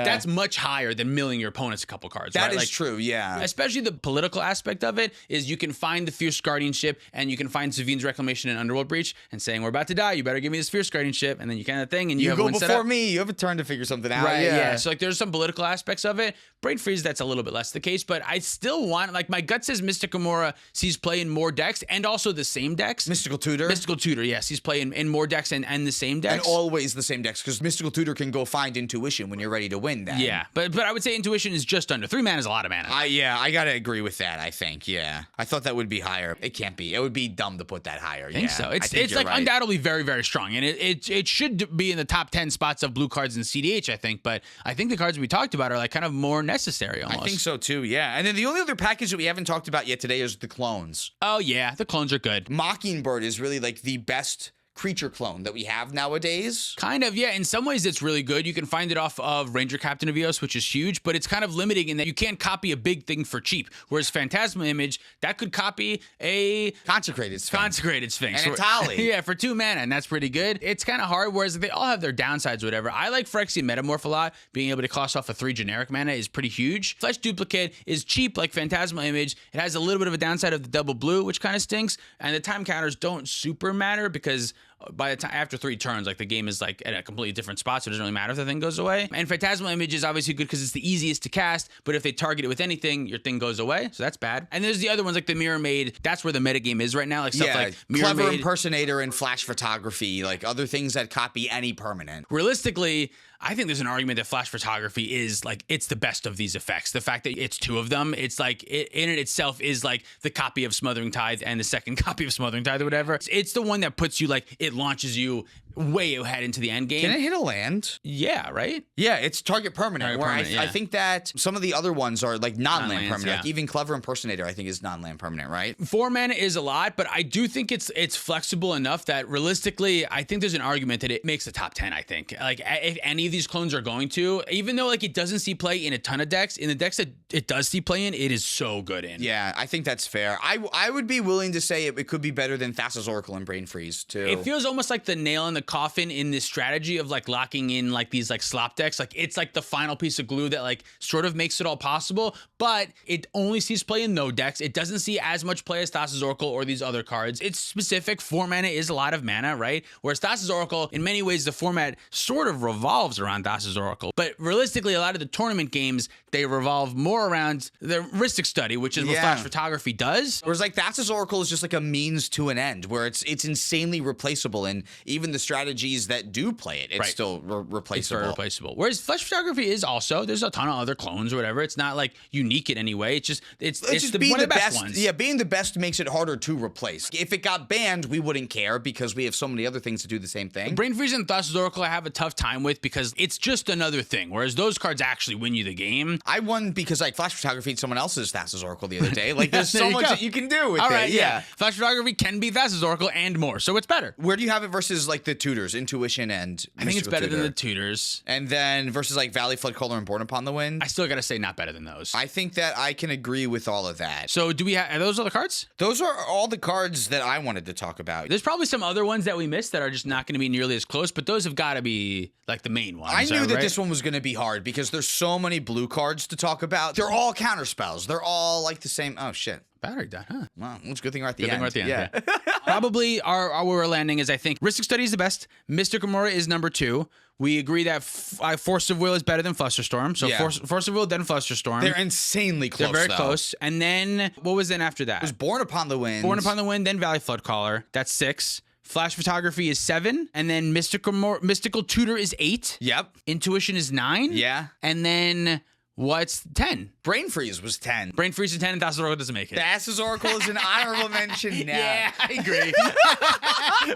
Speaker 2: that's much higher than milling your opponents a couple cards.
Speaker 1: That is true, yeah.
Speaker 2: Especially the political aspect of it is you can find the Fierce Guardianship and you can find Savine's Reclamation and Underworld Breach and saying, we're about to die, you better give me this Fierce Guardianship, and then you kind of thing, and you have
Speaker 1: go before me, you have a turn to figure something out.
Speaker 2: Right, yeah. So like there's some political aspects of it. Brain Freeze, that's a little bit less the case, but I still want, like, my gut says Mystic Gamora sees play in more decks and also the same decks.
Speaker 1: Mystical Tutor, yes,
Speaker 2: he's playing in more decks and the same decks.
Speaker 1: And always the same decks, because Mystical Tutor can go find Intuition when you're ready to win that.
Speaker 2: Yeah, but I would say Intuition is just under. 3 mana is a lot of mana.
Speaker 1: I gotta agree with that, I think, yeah. I thought that would be higher. It can't be. It would be dumb to put that higher.
Speaker 2: I think so. It's like right. Undoubtedly very, very strong, and it should be in the top 10 spots of blue cards in cEDH, I think, but I think the cards we talked about are like kind of more necessary almost.
Speaker 1: I think so too, yeah. And then the only other package that we haven't talked about yet today is the clones.
Speaker 2: Oh yeah, the clones are good.
Speaker 1: Mockingbird is really like the best creature clone that we have nowadays.
Speaker 2: Kind of, yeah. In some ways, it's really good. You can find it off of Ranger Captain of Eos, which is huge, but it's kind of limiting in that you can't copy a big thing for cheap. Whereas Phantasma Image, that could copy a
Speaker 1: Consecrated Sphinx.
Speaker 2: And
Speaker 1: a Tali.
Speaker 2: Yeah, for 2 mana, and that's pretty good. It's kind of hard, whereas they all have their downsides, whatever. I like Phyrexian Metamorph a lot. Being able to cost off a 3 generic mana is pretty huge. Flesh Duplicate is cheap like Phantasma Image. It has a little bit of a downside of the double blue, which kind of stinks, and the time counters don't super matter because by the time after 3 turns, like the game is like at a completely different spot, so it doesn't really matter if the thing goes away. And Phantasmal Image is obviously good because it's the easiest to cast, but if they target it with anything, your thing goes away, so that's bad. And there's the other ones like the Mirror Maid. That's where the metagame is right now, like stuff like Mirror
Speaker 1: Clever
Speaker 2: Maid,
Speaker 1: Impersonator, and Flash Photography, like other things that copy any permanent.
Speaker 2: Realistically, I think there's an argument that Flash Photography is like, it's the best of these effects. The fact that it's 2 of them, it's like, in it itself is like the copy of Smothering Tithe and the second copy of Smothering Tithe or whatever. It's the one that puts you like, it launches you way ahead into the end game.
Speaker 1: Can it hit a land?
Speaker 2: Yeah, right?
Speaker 1: Yeah, it's target permanent. I think that some of the other ones are like non-land permanent.
Speaker 2: Yeah.
Speaker 1: Like even Clever Impersonator, I think, is non-land permanent, right?
Speaker 2: 4 mana is a lot, but I do think it's flexible enough that realistically, I think there's an argument that it makes the top 10, I think. Like, if any of these clones are going to, even though like it doesn't see play in a ton of decks, in the decks that it does see play in, it is so good in.
Speaker 1: Yeah, I think that's fair. I would be willing to say it could be better than Thassa's Oracle and Brain Freeze, too.
Speaker 2: It feels almost like the nail in the coffin in this strategy of like locking in like these like slop decks. Like it's like the final piece of glue that like sort of makes it all possible, but it only sees play in no decks. It doesn't see as much play as Thassa's Oracle or these other cards. It's specific. 4 mana is a lot of mana, right? Whereas Thassa's Oracle, in many ways, the format sort of revolves around Thassa's Oracle. But realistically, a lot of the tournament games, they revolve more around the Rhystic Study, which is what Flash Photography does.
Speaker 1: Whereas like Thassa's Oracle is just like a means to an end, where it's insanely replaceable, and even the strategies that do play it, it's still replaceable.
Speaker 2: It's very replaceable. Whereas Flash Photography is also, there's a ton of other clones or whatever. It's not like unique in any way. It's just one of the best ones.
Speaker 1: Yeah, being the best makes it harder to replace. If it got banned, we wouldn't care because we have so many other things to do the same thing.
Speaker 2: Brain Freeze and Thassa's Oracle I have a tough time with because it's just another thing, whereas those cards actually win you the game.
Speaker 1: I won because like Flash Photography and someone else's Thassa's Oracle the other day. Like there's so much that you can do with it. Yeah.
Speaker 2: Flash Photography can be Thassa's Oracle and more, so it's better.
Speaker 1: Where do you have it versus like the Tutors, Intuition and
Speaker 2: I think it's better
Speaker 1: Tutor?
Speaker 2: than the Tutors.
Speaker 1: And then versus like Valley Flood Caller and Born Upon the Wind?
Speaker 2: I still gotta say not better than those.
Speaker 1: I think that I can agree with all of that.
Speaker 2: So do we have, are those all the cards?
Speaker 1: Those are all the cards that I wanted to talk about.
Speaker 2: There's probably some other ones that we missed that are just not gonna be nearly as close, but those have gotta be like the main ones.
Speaker 1: I knew that this one was gonna be hard because there's so many blue cards to talk about. They're all counter spells. They're all like the same. Oh shit.
Speaker 2: Battery died, huh?
Speaker 1: Well, it's a good thing we're at the end.
Speaker 2: Good thing we're at the end, yeah. Probably our where we're landing is, I think, Rhystic Study is the best. Mystic Remora is number 2. We agree that Force of Will is better than Flusterstorm. So Force of Will, then Flusterstorm.
Speaker 1: They're insanely close,
Speaker 2: They're very close. And then, what was then after that?
Speaker 1: It was Born Upon the Wind.
Speaker 2: Born Upon the Wind, then Valley Flood Caller. That's 6. Flash Photography is 7. And then Mystical Tutor is 8.
Speaker 1: Yep.
Speaker 2: Intuition is 9.
Speaker 1: Yeah.
Speaker 2: And then... what's 10?
Speaker 1: Brain Freeze was 10.
Speaker 2: Brain Freeze is 10 and Thassa's Oracle doesn't make it.
Speaker 1: Thassa's Oracle is an honorable mention now.
Speaker 2: Yeah, I agree.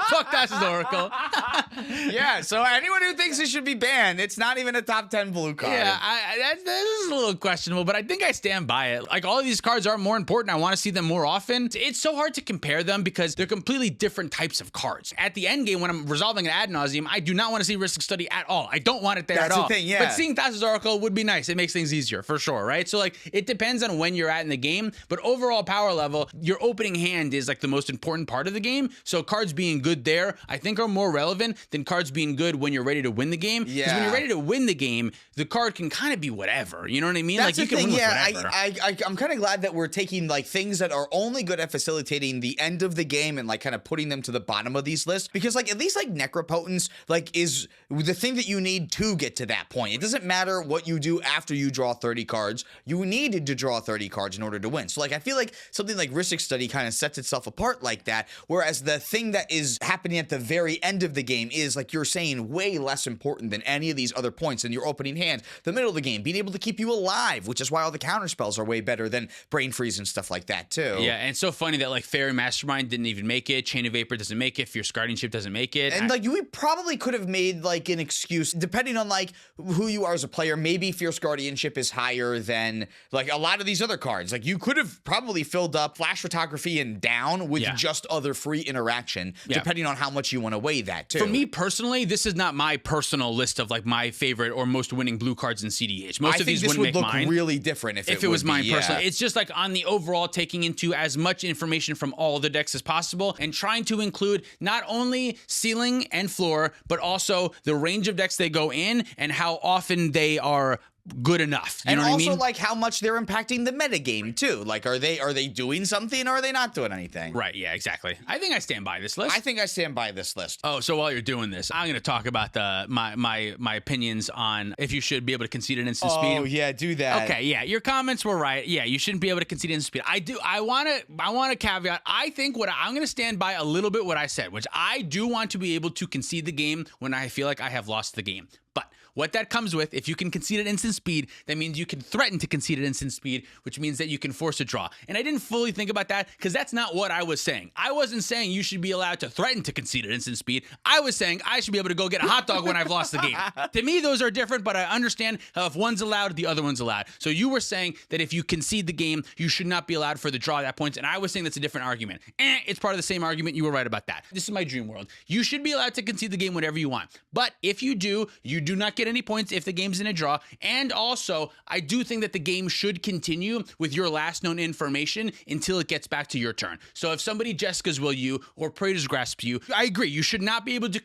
Speaker 2: Fuck Thassa's Oracle.
Speaker 1: Yeah, so anyone who thinks it should be banned, it's not even a top 10 blue card.
Speaker 2: Yeah, this is a little questionable, but I think I stand by it. Like, all of these cards are more important. I want to see them more often. It's so hard to compare them because they're completely different types of cards. At the end game, when I'm resolving it ad nauseum, I do not want to see Rhystic Study at all. I don't want it there at all.
Speaker 1: That's the thing, yeah.
Speaker 2: But seeing Thassa's Oracle would be nice. It makes things easier, for sure, right? So, like, it depends on when you're at in the game, but overall power level, your opening hand is, like, the most important part of the game. So cards being good there, I think, are more relevant than cards being good when you're ready to win the game.
Speaker 1: Yeah.
Speaker 2: Because when you're ready to win the game, the card can kind of be whatever. You know what I mean?
Speaker 1: That's
Speaker 2: like,
Speaker 1: the
Speaker 2: you can
Speaker 1: thing,
Speaker 2: win with whatever.
Speaker 1: I'm kind of glad that we're taking, like, things that are only good at facilitating the end of the game and, like, kind of putting them to the bottom of these lists. Because, like, at least, like, Necropotence, like, is the thing that you need to get to that point. It doesn't matter what you do after you draw 30 cards. You needed to draw 30 cards in order to win. So, like, I feel like something like Rhystic Study kind of sets itself apart like that, whereas the thing that is happening at the very end of the game is, like you're saying, way less important than any of these other points in your opening hand. The middle of the game, being able to keep you alive, which is why all the counter spells are way better than Brain Freeze and stuff like that, too.
Speaker 2: Yeah, and it's so funny that, like, Fairy Mastermind didn't even make it, Chain of Vapor doesn't make it, Fierce Guardianship doesn't make it.
Speaker 1: And, like, we probably could have made, like, an excuse, depending on, like, who you are as a player. Maybe Fierce Guardianship is higher than, like, a lot of these other cards. Like, you could have probably filled up Flash Photography and down with just other free interaction, depending on how much you want to weigh that, too.
Speaker 2: For me personally, this is not my personal list of, like, my favorite or most winning blue cards in cEDH. Most of these wouldn't make mine.
Speaker 1: I think this would look really different if it
Speaker 2: was mine personally. It's just, like, on the overall, taking into as much information from all the decks as possible and trying to include not only ceiling and floor, but also the range of decks they go in and how often they are good enough. You
Speaker 1: and
Speaker 2: know what I
Speaker 1: also
Speaker 2: mean?
Speaker 1: like how much they're impacting the metagame too. Like, are they doing something or are they not doing anything?
Speaker 2: Right. Yeah. Exactly. I think I stand by this list.
Speaker 1: I think I stand by this list.
Speaker 2: Oh, so while you're doing this, I'm going to talk about my opinions on if you should be able to concede an instant speed.
Speaker 1: Oh yeah, do that.
Speaker 2: Okay, yeah, your comments were right. Yeah, you shouldn't be able to concede instant speed. I want to caveat. I think I'm going to stand by a little bit what I said, which I do want to be able to concede the game when I feel like I have lost the game. But what that comes with, if you can concede at instant speed, that means you can threaten to concede at instant speed, which means that you can force a draw. And I didn't fully think about that because that's not what I was saying. I wasn't saying you should be allowed to threaten to concede at instant speed. I was saying I should be able to go get a hot dog when I've lost the game. To me, those are different, but I understand how if one's allowed, the other one's allowed. So you were saying that if you concede the game, you should not be allowed for the draw at that point. And I was saying that's a different argument. It's part of the same argument. You were right about that. This is my dream world. You should be allowed to concede the game whenever you want. But if you do not get any points if the game's in a draw. And also, I do think that the game should continue with your last known information until it gets back to your turn. So if somebody Jessica's will you or Praetor's grasps you, I agree. You should not be able to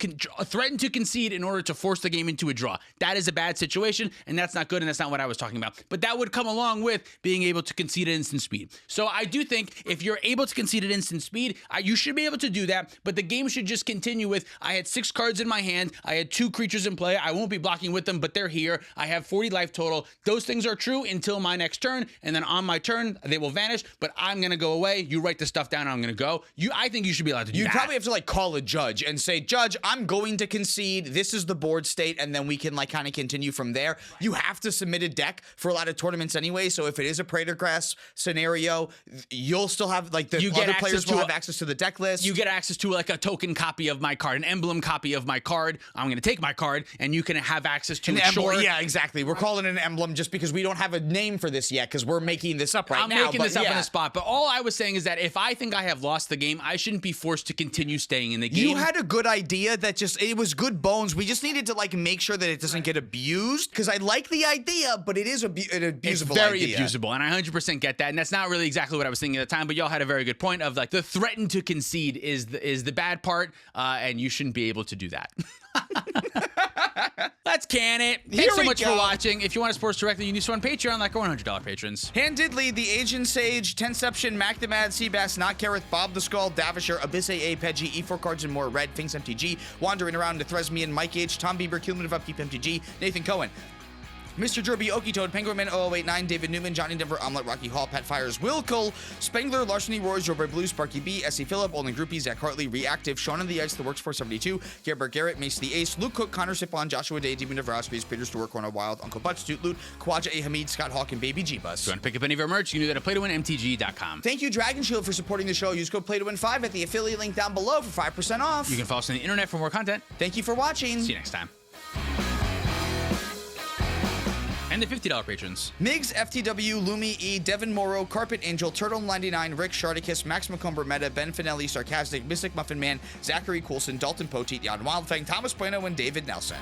Speaker 2: threaten to concede in order to force the game into a draw. That is a bad situation, and that's not good, and that's not what I was talking about. But that would come along with being able to concede at instant speed. So I do think if you're able to concede at instant speed, you should be able to do that, but the game should just continue with, I had 6 cards in my hand, I had 2 creatures in play, I won't be blocking with them, but they're here. I have 40 life total. Those things are true until my next turn, and then on my turn, they will vanish, but I'm going to go away. You write the stuff down, and I'm going to go. I think you should be allowed to do that.
Speaker 1: You probably have to, like, call a judge and say, Judge, I'm going to concede. This is the board state, and then we can, like, kind of continue from there. You have to submit a deck for a lot of tournaments anyway, so if it is a Praetor Grass scenario, you'll still have, like, the other players will have access to the deck list.
Speaker 2: You get access to, like, a token copy of my card, an emblem copy of my card. I'm going to take my card, and you can have access to it. Sure.
Speaker 1: Yeah, exactly. We're calling it an emblem just because we don't have a name for this yet because we're making this up now.
Speaker 2: I'm making this up on the spot. But all I was saying is that if I think I have lost the game, I shouldn't be forced to continue staying in the game.
Speaker 1: You had a good idea that it was good bones. We just needed to, like, make sure that it doesn't get abused because I like the idea, but it is an abusable
Speaker 2: It's very
Speaker 1: idea.
Speaker 2: abusable, and I 100% get that. And that's not really exactly what I was thinking at the time, but y'all had a very good point of, like, the threaten to concede is the bad part, and you shouldn't be able to do that. Let's can it. Thanks so much for watching. If you want to support us directly, you can do so on Patreon, like our $100 patrons.
Speaker 1: Handedly, the Asian Sage, Tenception, Mac the Mad, Seabass, Not Kareth, Bob the Skull, Davishar, Abyss A, Peggy, E4 Cards and More, Red, Finks MTG, Wandering Around to Thresmian, Mike H, Tom Bieber, Cumulative Upkeep MTG, Nathan Cohen, Mr. Derby, Okitoad, Penguin Man 0089, David Newman, Johnny Denver, Omelette, Rocky Hall, Pat Fires, Will Cole, Spengler, Larceny Roars, Joe Blue, Sparky B, S.C. Phillip, Only Groupie, Zach Hartley, Reactive, Sean on the Ice, The Works 472, Gerber Garrett, Mace the Ace, Luke Cook, Connor Sipon, Joshua Day, Demon of Roscoe's, Peter Stewart, Corner Wild, Uncle Butts, Toot Loot, Kawaja A. Hamid, Scott Hawk, and Baby G-Bus.
Speaker 2: If you want to pick up any of our merch, you can do that at PlayToWinMTG.com.
Speaker 1: Thank you, Dragon Shield, for supporting the show. Use code PlayToWin5 at the affiliate link down below for 5% off.
Speaker 2: You can follow us on the internet for more content.
Speaker 1: Thank you for watching.
Speaker 2: See you next time. And the $50 patrons.
Speaker 1: Migs, FTW, Lumi E, Devin Morrow, Carpet Angel, Turtle 99, Rick Sharticus, Max McCumber Meta, Ben Finelli, Sarcastic, Mystic Muffin Man, Zachary Coulson, Dalton Poteet, Jan Wildfang, Thomas Bueno, and David Nelson.